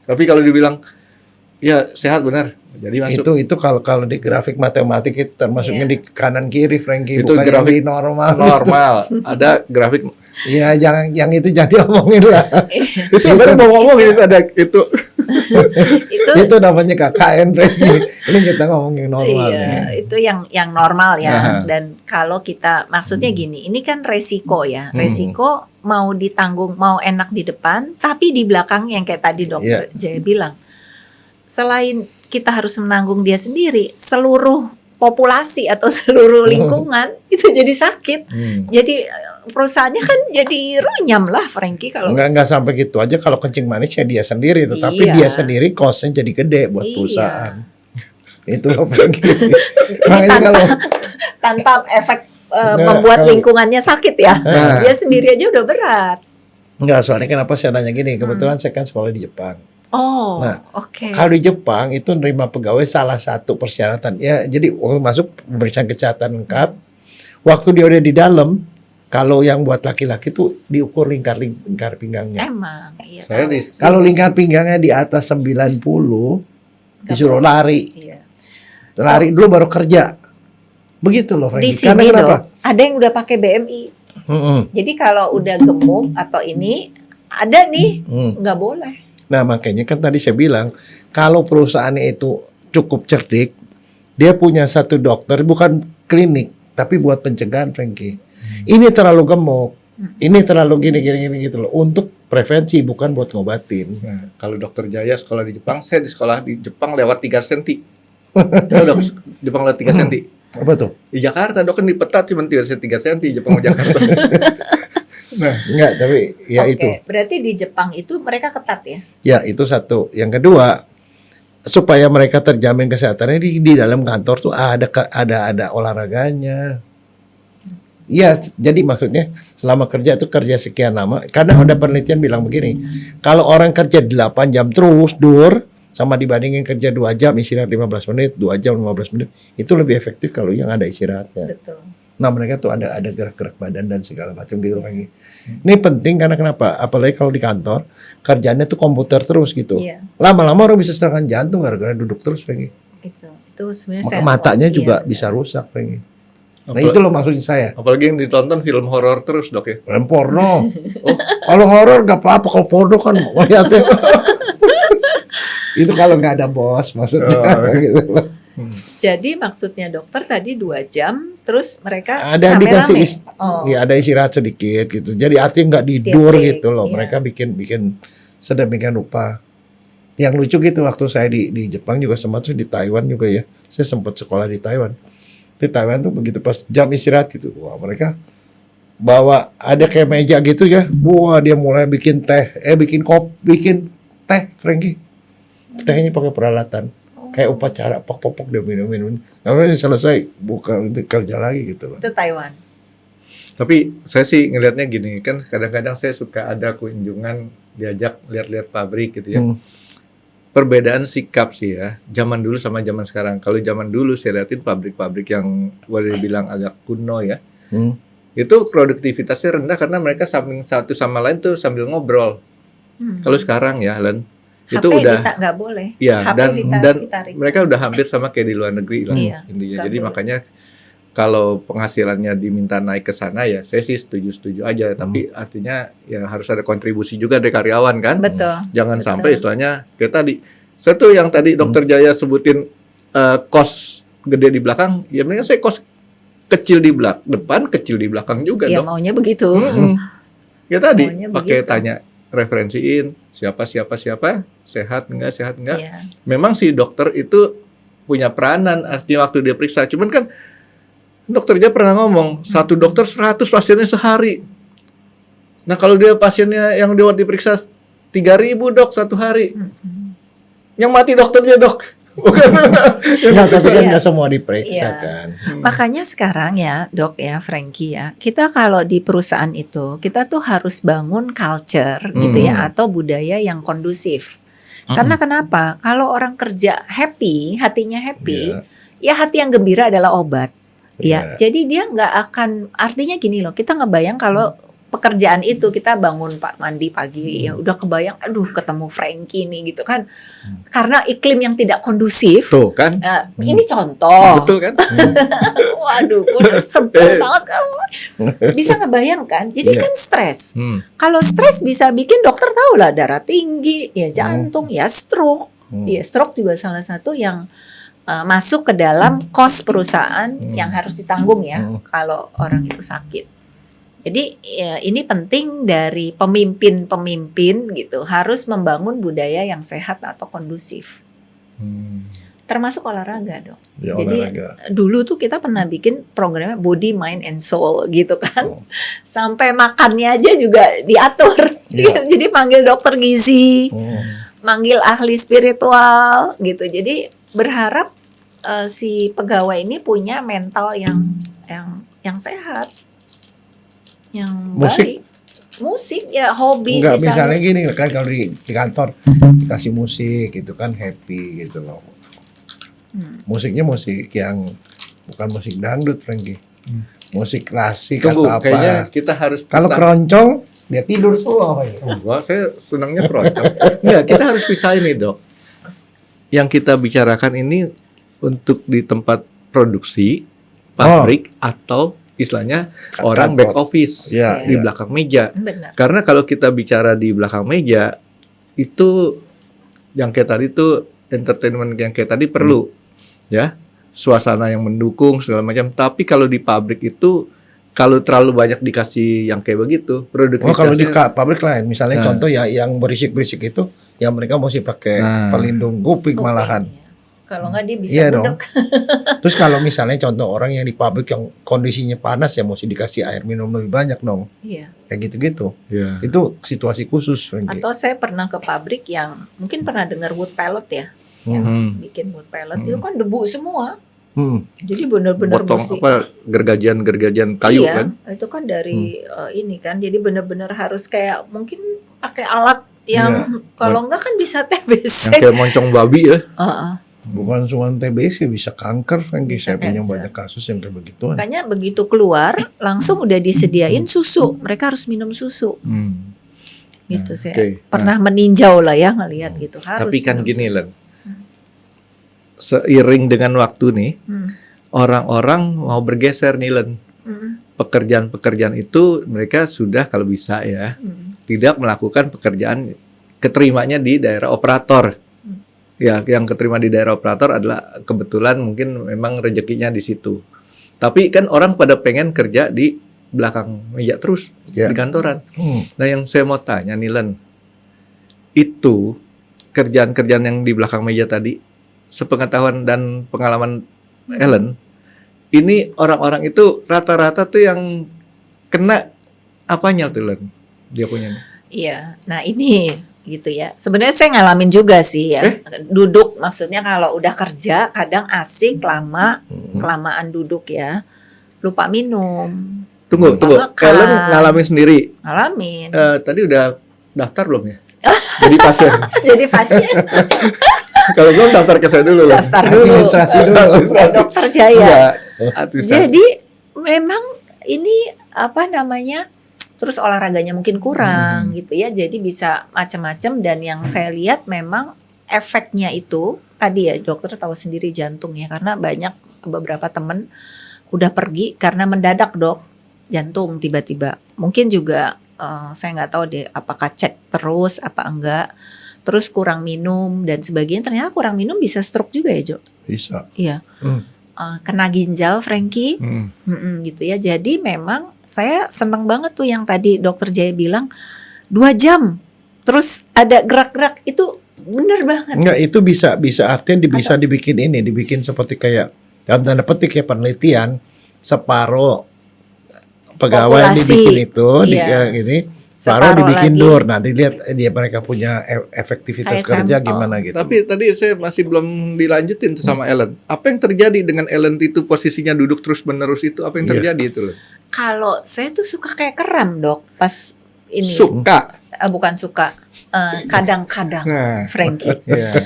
Tapi kalau dibilang, ya sehat benar, jadi masuk.
Itu kalau di grafik matematik itu termasuknya di kanan kiri Frankie,
Itu
bukan yang
grafik
di normal.
Normal, ada grafik.
Iya, jangan yang itu jadi omongin lah.
Itu sebenarnya mau ngomong itu ada itu.
Itu
Itu namanya KKN Frankie. Ini kita ngomongin normal
iya,
nih.
itu yang normal ya.
Aha.
Dan kalau kita maksudnya gini, ini kan resiko ya. Resiko mau ditanggung, mau enak di depan, tapi di belakang yang kayak tadi dokter Jaya bilang. Selain kita harus menanggung dia sendiri, seluruh populasi atau seluruh lingkungan itu jadi sakit. Jadi perusahaannya kan jadi runyam lah Frankie kalau
Enggak sampai gitu aja, kalau kencing manis ya dia sendiri, tetapi
Iya.
dia sendiri costnya jadi gede buat
Iya.
perusahaan. Itu loh Frankie.
Ini
Makanya kalau
tanpa efek
Nah,
membuat
kalau-
lingkungannya sakit ya.
Nah.
Dia sendiri aja udah berat.
enggak, soalnya kenapa saya nanya gini, kebetulan saya kan sekolah di Jepang.
Oh,
Nah,
oke.
Kalau di Jepang itu nerima pegawai salah satu persyaratan. Ya, jadi waktu masuk pemeriksaan kesehatan lengkap. Waktu dia udah di dalam, kalau yang buat laki-laki tuh diukur lingkar pinggangnya.
Emang, iya.
Saya
tahu.
di
Kalau lingkar pinggangnya di atas 90, disuruh lari.
Iya.
Lari dulu baru kerja. Begitu loh,
Di
Frankie. Karena
sini
kenapa?
dok, ada yang udah pakai BMI. Jadi kalau udah gemuk atau ini, ada nih, nggak boleh.
Nah, makanya kan tadi saya bilang, kalau perusahaannya itu cukup cerdik, dia punya satu dokter, bukan klinik, tapi buat pencegahan, Frankie. Ini terlalu gemuk, ini terlalu gini gitu loh. Untuk prevensi, bukan buat ngobatin.
Nah, kalau dokter Jaya sekolah di Jepang, saya di sekolah di Jepang lewat 3 cm. Tahu dok, Jepang lewat 3 cm.
Apa tuh?
Di Jakarta dok kan di peta cuma 3 cm Jepang sama Jakarta.
Enggak, tapi ya
Oke,
itu.
berarti di Jepang itu mereka ketat ya?
Ya, itu satu. Yang kedua, supaya mereka terjamin kesehatannya di dalam kantor tuh ada olahraganya. Iya, jadi maksudnya selama kerja tuh kerja sekian lama. Karena ada penelitian bilang begini, kalau orang kerja 8 jam terus sama dibandingin kerja 2 jam istirahat 15 menit, 2 jam 15 menit, itu lebih efektif kalau yang ada istirahatnya.
Betul.
Nah mereka tuh ada gerak-gerak badan dan segala macam gitu lagi. Ini penting karena kenapa? Apalagi kalau di kantor kerjanya tuh komputer terus gitu.
Iya.
Lama-lama orang bisa serangan jantung gara-gara duduk terus lagi.
Itu sebenarnya
Maka matanya juga
iya.
bisa rusak lagi. Nah itu loh maksudnya saya.
Apalagi yang ditonton film horor terus dok ya.
Film porno. Oh, kalau horor gak apa-apa, kalau porno kan melihatnya. Itu kalau nggak ada bos maksudnya. Gitu loh.
Jadi maksudnya dokter tadi 2 jam, terus mereka
Ada dikasih
rame-rame.
ya ada istirahat sedikit gitu. Jadi artinya nggak tidur
Tiap break,
gitu loh.
iya.
Mereka bikin sedemikian rupa. Yang lucu gitu waktu saya di Jepang juga sempat di Taiwan juga ya. Saya sempat sekolah di Taiwan. Di Taiwan tuh begitu pas jam istirahat gitu, wah mereka bawa ada kayak meja gitu ya. Wah dia mulai bikin bikin teh, Frankie. Tehnya pakai peralatan. Kayak upacara pok-pok dia minum. Namanya selesai bukan untuk kerja lagi gitu loh.
Itu Taiwan.
Tapi saya sih ngelihatnya gini kan, kadang-kadang saya suka ada kunjungan diajak lihat-lihat pabrik gitu ya. Perbedaan sikap sih ya, zaman dulu sama zaman sekarang. Kalau zaman dulu saya lihatin pabrik-pabrik yang boleh dibilang agak kuno ya, itu produktivitasnya rendah karena mereka samping satu sama lain tuh sambil ngobrol. Kalau sekarang ya, Len, itu
HP
udah
nggak boleh.
ya
HP
dan
ditarik.
mereka udah hampir sama kayak di luar negeri lah
Iya,
intinya.
nggak
Jadi
boleh.
makanya kalau penghasilannya diminta naik ke sana ya saya sih setuju aja, tapi artinya ya harus ada kontribusi juga dari karyawan kan.
Betul.
Jangan
Betul.
sampai istilahnya kayak tadi. Saya tuh yang tadi Dokter Jaya sebutin kos gede di belakang, ya mendingan saya kos kecil di depan, kecil di belakang juga
Ya
dok.
maunya begitu.
Ya tadi
Maunya
pakai
begitu.
tanya referensiin siapa sehat enggak.
Iya.
Memang si dokter itu punya peranan artinya waktu dia periksa. Cuman kan dokter Jaya pernah ngomong satu dokter 100 pasiennya sehari. Nah kalau dia pasiennya yang diperiksa 3.000 dok satu hari. Yang mati dokternya dok, bukan?
Nggak, tapi kan
Iya.
nggak semua diperiksa
Iya.
kan.
Makanya sekarang ya dok ya Frankie ya, kita kalau di perusahaan itu kita tuh harus bangun culture gitu ya atau budaya yang kondusif. Karena kenapa? Kalau orang kerja happy, hatinya happy, ya hati yang gembira adalah obat. Ya, jadi dia nggak akan, artinya gini loh, kita ngebayang kalau pekerjaan itu kita bangun mandi pagi ya udah kebayang, aduh ketemu Frankie nih gitu kan, karena iklim yang tidak kondusif.
Tuh kan,
Ini contoh.
betul kan?
Waduh, udah sebel banget kamu. Bisa ngebayangkan, jadi kan stres. Kalau stres bisa bikin dokter tahu lah darah tinggi, ya jantung, ya stroke. Ya stroke juga salah satu yang masuk ke dalam kos perusahaan yang harus ditanggung ya kalau orang itu sakit. Jadi ya, ini penting dari pemimpin gitu harus membangun budaya yang sehat atau kondusif. Termasuk olahraga dong.
Ya,
Jadi
olahraga.
dulu tuh kita pernah bikin programnya Body, Mind, and Soul gitu kan. Sampai makannya aja juga diatur. Jadi panggil dokter gizi, manggil ahli spiritual gitu. Jadi berharap si pegawai ini punya mental yang sehat, yang
Musik?
baik. Musik ya hobi
Enggak, misalnya gini kan kalau di kantor dikasih musik gitu kan happy gitu loh. Musiknya musik yang bukan musik dangdut, Frankie. Musik klasik
Tunggu,
atau apa.
kayaknya kita harus
Kalau
pisah.
keroncong dia tidur semua.
Enggak, saya senangnya keroncong. Enggak, kita harus pisah ini dok. Yang kita bicarakan ini untuk di tempat produksi, pabrik, atau istilahnya orang back office
Iya,
di
iya.
belakang meja.
Benar.
Karena kalau kita bicara di belakang meja, itu yang kayak tadi tuh entertainment yang kayak tadi perlu, ya, suasana yang mendukung segala macam. Tapi kalau di pabrik itu, kalau terlalu banyak dikasih yang kayak begitu,
Oh kalau di
produktivitasnya
pabrik lain, misalnya contoh ya yang berisik-berisik itu, yang mereka mesti pakai pelindung kuping malahan.
Kalau nggak dia bisa
Iya dong.
duduk.
Terus kalau misalnya contoh orang yang di pabrik yang kondisinya panas ya mesti dikasih air minum lebih banyak dong.
Iya.
Kayak gitu-gitu.
ya.
Itu situasi khusus, Frankie.
Atau saya pernah ke pabrik yang mungkin pernah dengar wood pellet ya. yang bikin mood palette itu kan debu semua. Jadi benar-benar
Potong
mesti
gergajian kayu
iya,
kan.
itu kan dari ini kan. Jadi benar-benar harus kayak mungkin pakai alat yang kalau enggak kan bisa TBC.
Yang kayak moncong babi ya.
Bukan cuma TBC, bisa kanker, Frankie.
Bisa
Saya punya
cancer.
banyak kasus yang kayak begituan.
Makanya begitu keluar langsung udah disediain susu. Mereka harus minum susu. Gitu saya
Oke.
pernah meninjau lah ya ngelihat gitu. Harus
Tapi kan
minum
gini
susu.
Len, seiring dengan waktu nih, orang-orang mau bergeser nih Len. Pekerjaan-pekerjaan itu mereka sudah kalau bisa ya, tidak melakukan pekerjaan keterimanya di daerah operator. Ya, yang keterima di daerah operator adalah kebetulan mungkin memang rezekinya di situ. Tapi kan orang pada pengen kerja di belakang meja terus
Ya.
di kantoran. Nah, yang saya mau tanya nih Len, itu kerjaan-kerjaan yang di belakang meja tadi, sepengetahuan dan pengalaman Ellen, ini orang-orang itu rata-rata tuh yang kena apanya tuh Len? Dia punya.
Iya, nah ini gitu ya. Sebenarnya saya ngalamin juga sih ya. Duduk maksudnya kalau udah kerja kadang asik kelamaan duduk ya. Lupa minum.
Tunggu.
makan.
Ellen ngalamin sendiri.
Ngalamin.
Tadi udah daftar belum ya? Jadi pasien.
Jadi pasien
Kalau belum daftar ke saya dulu Len.
daftar dulu.
Administrasi dulu.
Dokter Jaya.
Iya, administrasi.
Jadi memang ini apa namanya? Terus olahraganya mungkin kurang gitu ya. Jadi bisa macam-macam dan yang saya lihat memang efeknya itu tadi ya dokter tahu sendiri jantung ya karena banyak beberapa temen udah pergi karena mendadak dok jantung tiba-tiba. Mungkin juga saya nggak tahu deh apakah cek terus apa enggak. Terus kurang minum dan sebagainya. Ternyata kurang minum bisa stroke juga ya Jo?
Bisa.
Iya. Kena ginjal Frankie. Gitu ya. Jadi memang saya seneng banget tuh yang tadi dokter Jaya bilang 2 jam. Terus ada gerak-gerak itu bener banget.
Enggak, itu bisa artinya bisa dibikin seperti kayak dalam tanda petik ya penelitian separuh pegawai
Populasi.
dibikin itu
Iya.
gini,
Separuh
baru dibikin
lagi.
dur. Nanti lihat dia mereka punya efektivitas
Kayak
kerja
sampel.
gimana gitu.
Tapi tadi saya masih belum dilanjutin tuh sama Ellen. Apa yang terjadi dengan Ellen itu posisinya duduk terus-menerus itu? Apa yang
Iya.
terjadi itu Len?
Kalau saya tuh suka kayak kram dok pas ini.
Suka.
Bukan suka. Kadang-kadang
Nah.
Frankie.
Iya.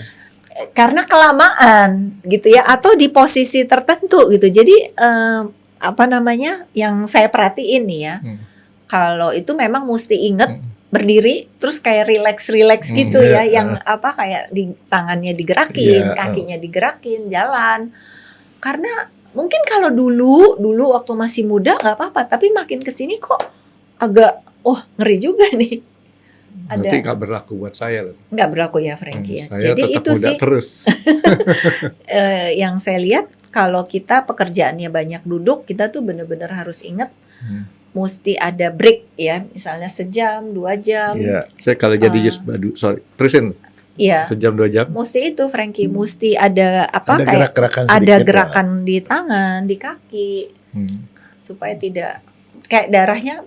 Karena kelamaan gitu ya atau di posisi tertentu gitu. Jadi apa namanya yang saya perhatiin nih ya. Kalau itu memang mesti inget berdiri terus kayak relax gitu ya yang apa kayak di tangannya digerakin,
Iya,
kakinya digerakin, jalan. Karena mungkin kalau dulu waktu masih muda nggak apa-apa, tapi makin kesini kok agak ngeri juga nih.
Berarti nggak berlaku buat saya Len.
Nggak berlaku ya Frankie ya.
Saya
Jadi
tetap
itu
muda
sih
terus.
yang saya lihat kalau kita pekerjaannya banyak duduk, kita tuh benar-benar harus ingat mesti ada break ya, misalnya sejam, 2 jam.
Iya.
Saya kalau jadi just badu, sorry, terusin
Iya.
sejam 2 jam.
Mesti itu Frankie, mesti ada apa
Ada
kayak
gerak-gerakan
ada
sedikit
gerakan di tangan, di kaki supaya tidak kayak darahnya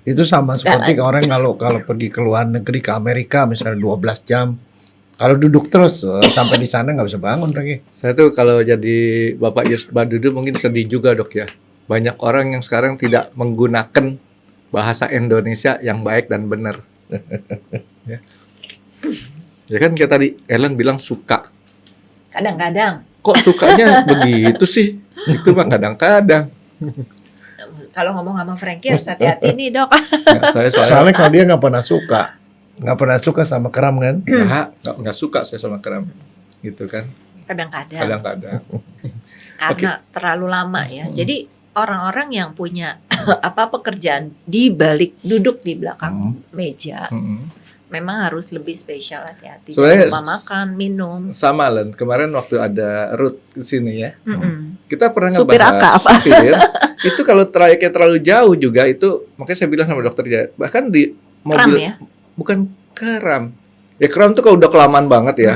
Itu sama seperti orang kalau pergi ke luar negeri ke Amerika misalnya 12 jam. Kalau duduk terus sampai di sana nggak bisa bangun lagi.
Saya tuh kalau jadi Bapak Yus Badudu mungkin sedih juga dok ya. Banyak orang yang sekarang tidak menggunakan bahasa Indonesia yang baik dan benar. Ya. Ya kan kayak tadi Ellen bilang suka.
kadang-kadang
Kok sukanya begitu sih? Itu mah kadang-kadang.
kalau ngomong sama Frankie harus hati-hati nih dok.
Ya, saya
Soalnya kalau dia nggak pernah suka sama keram kan.
nggak suka saya sama keram. Gitu kan.
Kadang-kadang
Kadang-kadang.
karena terlalu lama ya. Jadi orang-orang yang punya apa pekerjaan di balik duduk di belakang meja memang harus lebih spesial, hati-hati.
Sebenarnya
Jangan lupa makan, minum.
Sama Len, kemarin waktu ada Ruth di sini ya. Kita pernah
Supir
ngebahas
akap.
supir. Itu kalau trayeknya terlalu jauh juga itu, makanya saya bilang sama dokter Jaya, bahkan di mobil
Kram ya?
bukan kram. Ya kram tuh kalau udah kelamaan banget ya.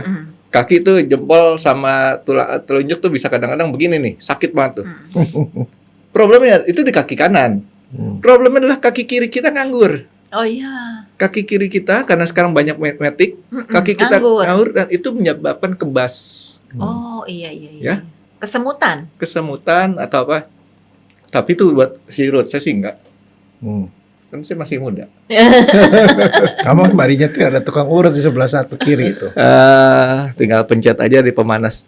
Kaki tuh jempol sama telunjuk tuh bisa kadang-kadang begini nih, sakit banget tuh. Problemnya itu di kaki kanan. Problemnya adalah kaki kiri kita nganggur.
Oh iya.
Kaki kiri kita karena sekarang banyak magnetik, kaki kita
Nganggur.
ngawur dan itu menyebabkan kebas,
Oh iya iya iya.
Ya.
Kesemutan.
kesemutan atau apa. Tapi itu buat si Ruth, saya sih enggak.
Hmm.
Kan saya masih muda.
Kamu kemarinnya tuh ada tukang urut di sebelah satu kiri itu.
Tinggal pencet aja di pemanas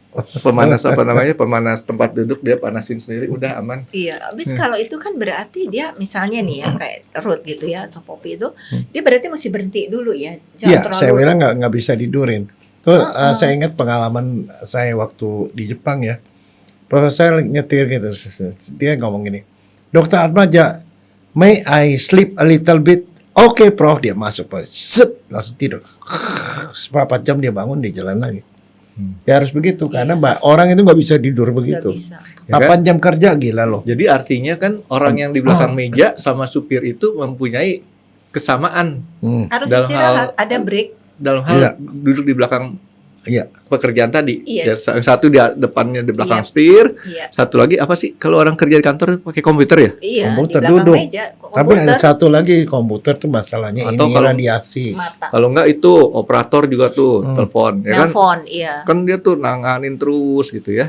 apa namanya, pemanas tempat duduk, dia panasin sendiri, udah aman.
Iya, habis kalau itu kan berarti dia misalnya nih ya kayak Ruth gitu ya atau Poppy itu, dia berarti mesti berhenti dulu ya. Jangan
Iya,
terlalu
saya bilang nggak bisa tidurin. Tuh saya ingat pengalaman saya waktu di Jepang ya. Profesor nyetir gitu, dia ngomong gini, Dokter Atmaja, may I sleep a little bit? Oke, Prof. Dia masuk, set, langsung tidur. Seberapa jam dia bangun, dia jalan lagi. Ya harus begitu, karena orang itu nggak bisa tidur
nggak
begitu.
bisa.
Ya kan?
8 jam kerja, gila loh.
Jadi artinya kan orang yang di belakang meja sama supir itu mempunyai kesamaan
Harus
Dalam
istirahat,
hal-
ada break.
dalam
Iya.
hal duduk di belakang
Iya,
pekerjaan tadi.
Yes.
Ya, yang satu di depannya di belakang
Iya.
setir,
Iya.
satu lagi apa sih kalau orang kerja di kantor pakai komputer ya?
Iya,
komputer
di belakang
duduk.
meja,
Tapi ada satu lagi komputer tuh masalahnya
Atau
ini
kalau-
radiasi.
mata.
Kalau enggak itu operator juga tuh telepon, ya kan?
Nelfon, iya.
Kan dia tuh nanganin terus gitu ya,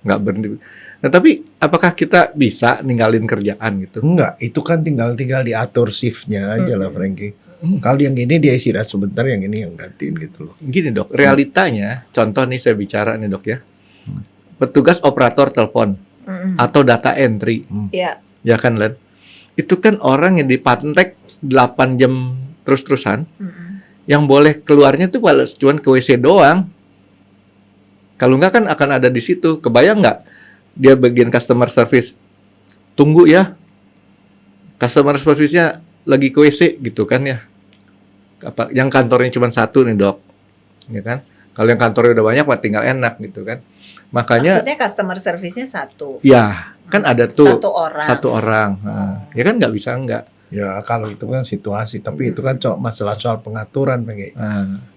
nggak berhenti. Nah tapi apakah kita bisa ninggalin kerjaan gitu?
Enggak, itu kan tinggal diatur shiftnya aja lah, Frankie. Kalau yang ini dia istirahat sebentar, yang ini yang gantiin gitu loh.
Gini dok, realitanya, contoh nih saya bicara nih dok ya, petugas operator telepon atau data entry,
Iya.
ya kan Len? Itu kan orang yang dipantek 8 jam terus-terusan, yang boleh keluarnya tuh kalau cuma ke WC doang. Kalau enggak kan akan ada di situ. Kebayang nggak dia bagian customer service? Tunggu ya, customer service-nya lagi ke WC gitu kan ya. Apa yang kantornya cuma satu nih dok, ya kan? Kalau yang kantornya udah banyak, mah tinggal enak gitu kan. Makanya,
Maksudnya customer service-nya satu.
ya kan ada tuh
Satu orang.
Nah, ya kan nggak bisa nggak.
Ya kalau itu kan situasi, tapi itu kan masalah soal pengaturan, Frankie.
Nah,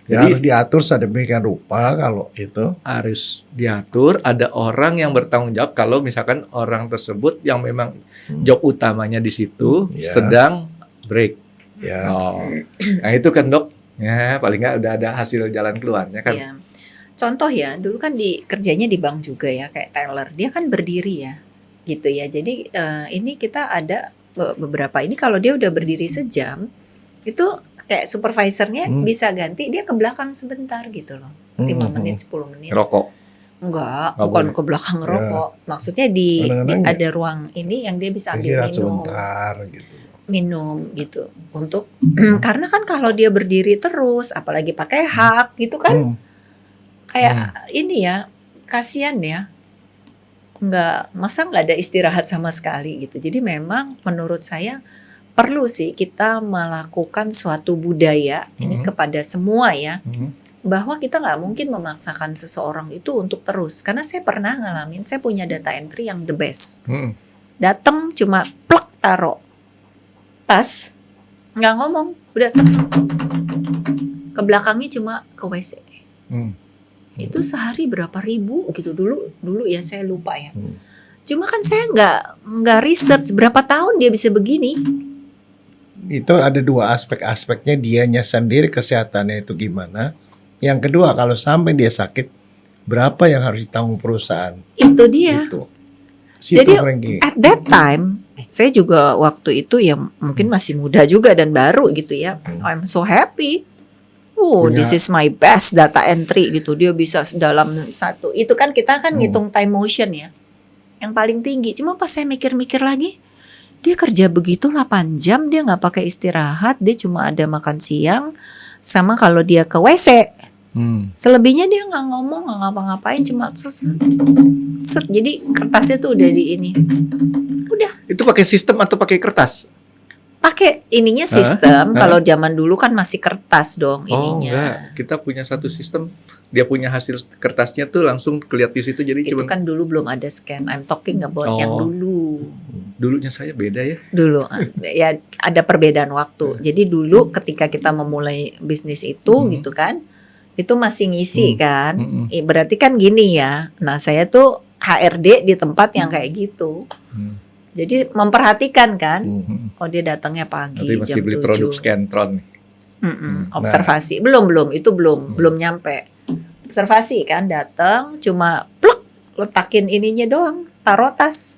Ya,
jadi
harus diatur sedemikian rupa kalau itu.
harus diatur. Ada orang yang bertanggung jawab kalau misalkan orang tersebut yang memang job utamanya di situ
Ya.
sedang break.
Ya,
Oh, nah itu kan dok. Ya paling nggak udah ada hasil jalan keluarnya kan.
Iya. Contoh ya, dulu kan kerjanya di bank juga ya, kayak teller. Dia kan berdiri ya, gitu ya. Jadi ini kita ada beberapa ini kalau dia udah berdiri sejam, itu kayak supervisornya bisa ganti dia ke belakang sebentar gitu loh. 5 menit, 10 menit.
Ngerokok.
Enggak,
Nggak
bukan
boleh.
ke belakang ngerokok. Maksudnya di
Kadang-kadang
ada ruang ini yang dia bisa ambil
istirahat
minum.
sebentar gitu.
Minum gitu untuk karena kan kalau dia berdiri terus apalagi pakai hak gitu kan kayak ini ya kasihan ya nggak ada istirahat sama sekali gitu. Jadi memang menurut saya perlu sih kita melakukan suatu budaya ini kepada semua ya, bahwa kita nggak mungkin memaksakan seseorang itu untuk terus, karena saya pernah ngalamin, saya punya data entry yang the best, datang cuma plek taruh tas, nggak ngomong, udah ke belakangnya cuma ke WC. Itu sehari berapa ribu gitu dulu ya, saya lupa ya. Cuma kan saya nggak research berapa tahun dia bisa begini.
Itu ada dua aspeknya, dianya sendiri kesehatannya itu gimana. Yang kedua, kalau sampai dia sakit, berapa yang harus ditanggung perusahaan?
Itu dia.
Gitu. Situ,
Jadi
Frankie.
at that time saya juga waktu itu ya mungkin masih muda juga dan baru gitu ya. I'm so happy. This is my best data entry gitu. Dia bisa dalam satu. Itu kan kita kan ngitung time motion ya. Yang paling tinggi. Cuma pas saya mikir-mikir lagi, dia kerja begitu 8 jam, dia nggak pakai istirahat, dia cuma ada makan siang sama kalau dia ke WC. Selebihnya dia nggak ngomong, nggak ngapa-ngapain, cuma set. Jadi kertasnya tuh udah di ini. Udah
Itu pakai sistem atau pakai kertas?
pakai ininya sistem. Kalau zaman dulu kan masih kertas dong ininya.
Oh enggak, kita punya satu sistem. Dia punya hasil kertasnya tuh langsung kelihatan di situ. Jadi
Itu
cuma
kan dulu belum ada scan. I'm talking about yang dulu.
dulunya saya beda ya.
Dulu ya ada perbedaan waktu. Jadi dulu ketika kita memulai bisnis itu gitu kan, itu masih ngisi kan. Berarti kan gini ya. Nah saya tuh HRD di tempat yang kayak gitu. Jadi memperhatikan kan, oh dia datangnya pagi
Nanti masih
jam
beli
7.
produk Scantron nih.
Observasi, belum itu belum nyampe. Observasi kan, datang cuma pluk letakin ininya doang, taruh tas,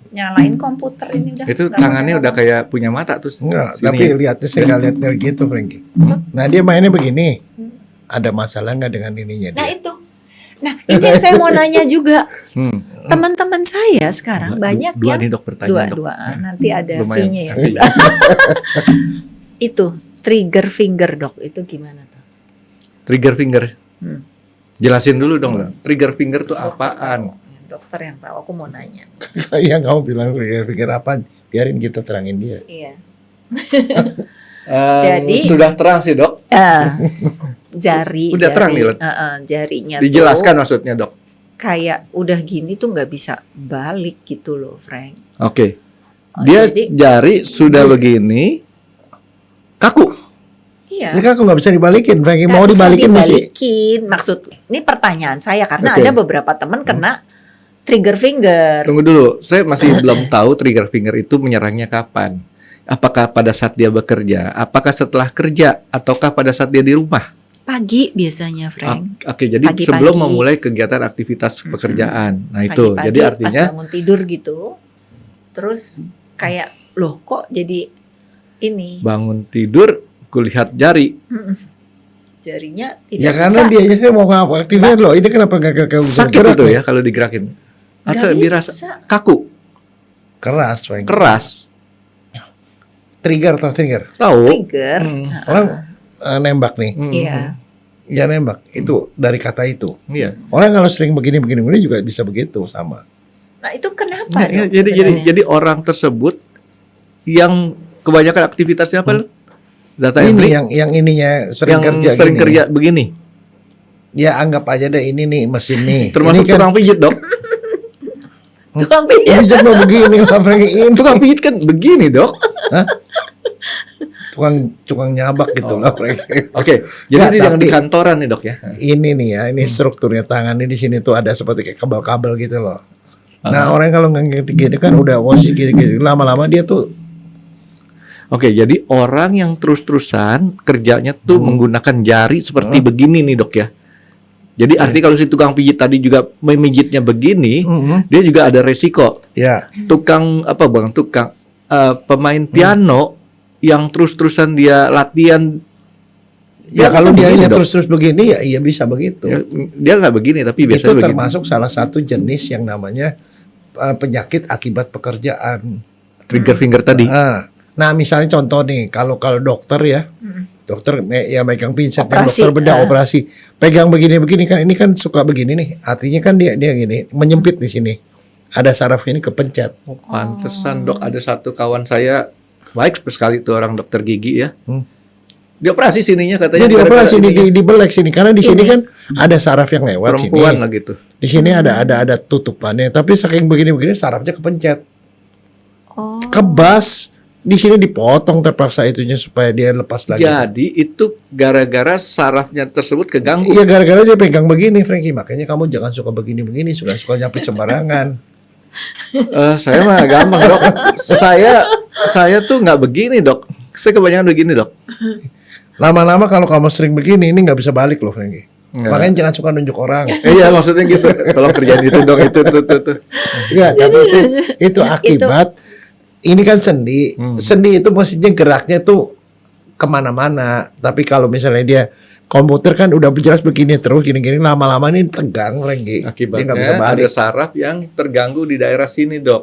nyalain komputer ini udah.
Itu
nggak
tangannya
pakai
udah
ngomong.
kayak punya mata tuh.
Enggak,
Sini
tapi
ya.
lihatnya saya nggak lihat dari gitu, Frankie. Nah dia mainnya begini. Ada masalah nggak dengan ininya
Nah
dia?
itu, nah ini yang saya mau nanya juga.
Hmm.
Teman-teman saya sekarang banyak
Dua
yang
nih dok pertanyaan dok.
dua, nanti ada
Lumayan.
fee-nya ya.
Fee.
Itu trigger finger dok, itu gimana tuh?
Trigger finger. Jelasin dulu dong lah. Trigger finger tuh apaan?
Dokter yang tahu, aku mau nanya.
Yang kamu bilang pikir apa? Biarin kita terangin dia.
Iya.
Jadi
Jadi-
sudah terang sih dok.
Jari,
Udah terang nih, Len?
jarinya
Dijelaskan
tuh
maksudnya dok.
kayak udah gini tuh nggak bisa balik gitu loh, Frank.
Oke.
Oh,
Dia
jadi-
jari sudah begini kaku.
Iya.
Ini kan aku nggak bisa dibalikin, Frankie.
Nggak
Mau
bisa
dibalikin masih.
dibalikin. Maksud ini pertanyaan saya karena
Oke.
ada beberapa teman kena trigger finger.
Tunggu dulu, saya masih belum tahu trigger finger itu menyerangnya kapan. Apakah pada saat dia bekerja, apakah setelah kerja, ataukah pada saat dia di rumah?
Pagi biasanya, Frank.
Oke, jadi
Pagi-pagi.
sebelum memulai kegiatan aktivitas pekerjaan. Nah itu,
Pagi-pagi
jadi
pas
artinya
bangun tidur gitu. Terus kayak loh kok jadi ini
bangun tidur, kulihat jari,
jarinya tidak
Ya karena
bisa.
dia aja mau ngapa aktifin loh. Ini kenapa gak
sakit itu ya kalau digerakin, atau
Nggak
dirasa
bisa.
kaku,
Keras, Frankie.
keras,
Trigger atau trigger?
tahu?
Trigger.
Orang nembak nih.
Iya.
Ya nembak. Itu dari kata itu.
Iya.
Orang kalau sering begini juga bisa begitu sama.
Nah, itu kenapa?
Nah,
dok,
jadi
sebenarnya?
orang tersebut yang kebanyakan aktivitasnya apa? Data
Ini
entry
yang ininya sering
yang
kerja
sering
gini.
kerja begini,
Ya anggap aja deh ini nih mesin nih.
termasuk
ini kan
tukang pijit dok.
tukang pijat.
pijat mah begini lah Frankie. Ini
Tukang pijit kan begini dok.
tukang nyabak gitu lah Frankie.
Oke, jadi
Nggak,
ini yang di
tapi-
kantoran nih dok ya.
Ini nih ya, ini strukturnya tangan ini di sini tuh ada seperti kayak kabel-kabel gitu loh. Nah orang kalau nggak gitu kan udah wasi gitu-gitu. Lama-lama dia tuh
Oke, jadi orang yang terus-terusan kerjanya tuh menggunakan jari seperti begini nih dok ya. Jadi arti kalau si tukang pijit tadi juga memijitnya begini, dia juga ada resiko.
ya
Tukang apa bang? Tukang pemain piano yang terus-terusan dia latihan.
ya kalau
kan
dia
begini, Dok.
terus-terus begini ya iya bisa begitu.
Dia nggak begini tapi
Itu
biasanya begini.
termasuk salah satu jenis yang namanya penyakit akibat pekerjaan.
Trigger finger tadi.
Nah misalnya contoh nih, kalau dokter ya, dokter ya megang pinset, yang
Operasi,
dokter bedah operasi, pegang begini-begini kan, ini kan suka begini nih, artinya kan dia gini, menyempit di sini, ada saraf ini kepencet.
Oh, pantesan dok, ada satu kawan saya baik sekali tuh orang dokter gigi ya. Dioperasi sininya katanya.
Jadi
gara-gara
operasi
ini ya.
di belek sini, karena di sini kan ada saraf yang lewat
perempuan
sini,
lah gitu.
di sini ada tutupannya, tapi saking begini-begini sarafnya kepencet,
Oh.
kebas. Di sini dipotong terpaksa itunya supaya dia lepas lagi.
Jadi itu gara-gara sarafnya tersebut keganggu.
Iya gara-gara dia pegang begini Frankie, makanya kamu jangan suka begini-begini, suka nyapit sembarangan.
Saya mah gampang dok. Saya tuh nggak begini dok. Saya kebanyakan begini dok.
Lama-lama kalau kamu sering begini, ini nggak bisa balik loh Frankie.
Nggak.
Makanya jangan suka nunjuk orang.
Iya maksudnya gitu. Tolong kerjain itu dong itu tuh.
Enggak, tapi itu akibat. Ini kan sendi. Sendi itu maksudnya geraknya tuh kemana-mana. Tapi kalau misalnya dia komputer kan udah jelas begini terus gini-gini, lama-lama ini tegang Frankie. Dia
Akibatnya
nggak bisa balik.
ada saraf yang terganggu di daerah sini dok.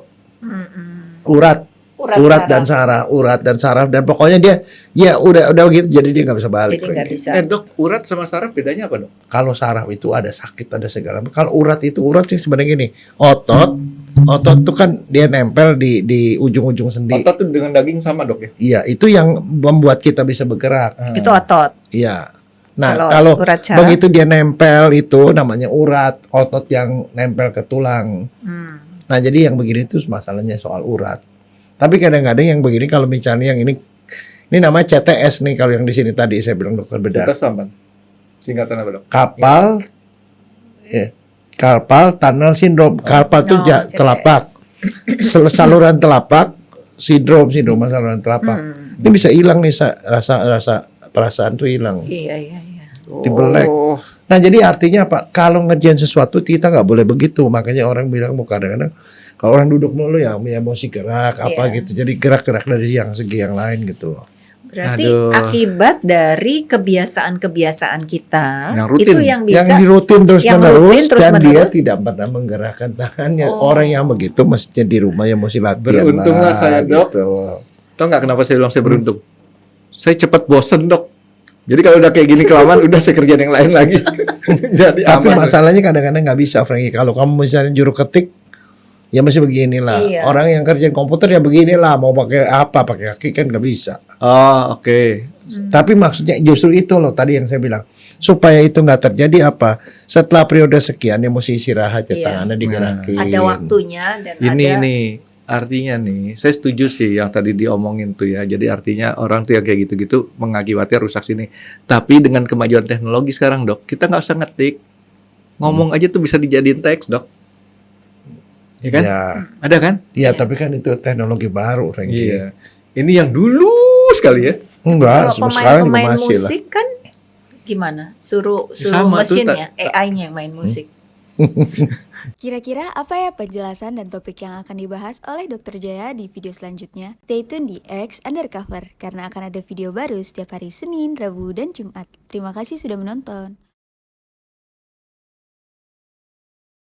Urat
Urat
dan saraf, urat dan saraf, dan pokoknya dia ya udah begitu, jadi dia nggak bisa balik.
Jadi nggak
Frankie.
bisa.
Dok, urat sama saraf bedanya apa dok?
Kalau saraf itu ada sakit, ada segala. Kalau urat sih sebenarnya gini, otot tuh kan dia nempel di ujung-ujung sendi.
Otot tuh dengan daging sama dok ya?
Iya, itu yang membuat kita bisa bergerak.
Itu otot.
Iya. Nah,
Kalau
kalau
urat saraf?
begitu dia nempel itu namanya urat, otot yang nempel ke tulang. Nah, jadi yang begini itu masalahnya soal urat. Tapi kadang-kadang yang begini kalau misalnya yang ini namanya CTS nih, kalau yang di sini tadi saya bilang dokter bedah.
Kita sampan. Singkatan apa dok?
Carpal tunnel syndrome. Carpal tuh
CTS.
telapak. saluran telapak, sindrom saluran telapak. Ini bisa hilang nih rasa perasaan tuh hilang.
Iya, iya, iya.
Dibelek. Nah jadi artinya apa? Kalau ngerjain sesuatu kita nggak boleh begitu. Makanya orang bilang mau kadang-kadang kalau orang duduk mulu ya emosi gerak apa
Iya.
gitu. Jadi gerak-gerak dari yang segi yang lain gitu loh.
Berarti
Aduh.
akibat dari kebiasaan-kebiasaan kita
Yang rutin.
itu yang bisa
Yang dirutin terus
yang rutin
menerus
terus
dan dia
menerus.
tidak pernah menggerakkan tangannya.
Oh.
Orang yang begitu mestinya di rumah ya mesti latihan
Beruntunglah saya, Dok.
gitu.
Tahu nggak kenapa saya bilang saya beruntung? Saya cepat bosen, Dok. Jadi kalau udah kayak gini kelamaan udah saya kerjain yang lain lagi. Jadi
Tapi
aman.
masalahnya kadang-kadang nggak bisa, Frankie. Kalau kamu misalnya juru ketik, ya mesti beginilah.
Iya.
Orang yang kerjain komputer ya beginilah. Mau pakai apa, pakai kaki kan nggak bisa.
Oh, oke.
Tapi maksudnya justru itu loh tadi yang saya bilang. Supaya itu nggak terjadi apa? Setelah periode sekian ya mesti istirahat ya
Iya.
tangannya digerakin.
Ada waktunya dan
Ini
ada
nih artinya nih, saya setuju sih yang tadi diomongin tuh ya. Jadi artinya orang tuh yang kayak gitu-gitu mengakibatkan rusak sini. Tapi dengan kemajuan teknologi sekarang, Dok, kita nggak usah ngetik, ngomong aja tuh bisa dijadiin teks, Dok. Ya kan?
Ya,
Ada kan?
ya tapi kan itu teknologi baru, Frankie.
Iya. Ini yang dulu sekali ya.
Enggak,
kalau
sampai sekarang juga
pemain-pemain
masih lah.
musik kan gimana? Suruh
Sama tuh,
mesin ya, AI-nya yang main musik.
Kira-kira apa ya penjelasan dan topik yang akan dibahas oleh Dr. Jaya di video selanjutnya? Stay tune di RX Undercover karena akan ada video baru setiap hari Senin, Rabu, dan Jumat. Terima kasih sudah menonton.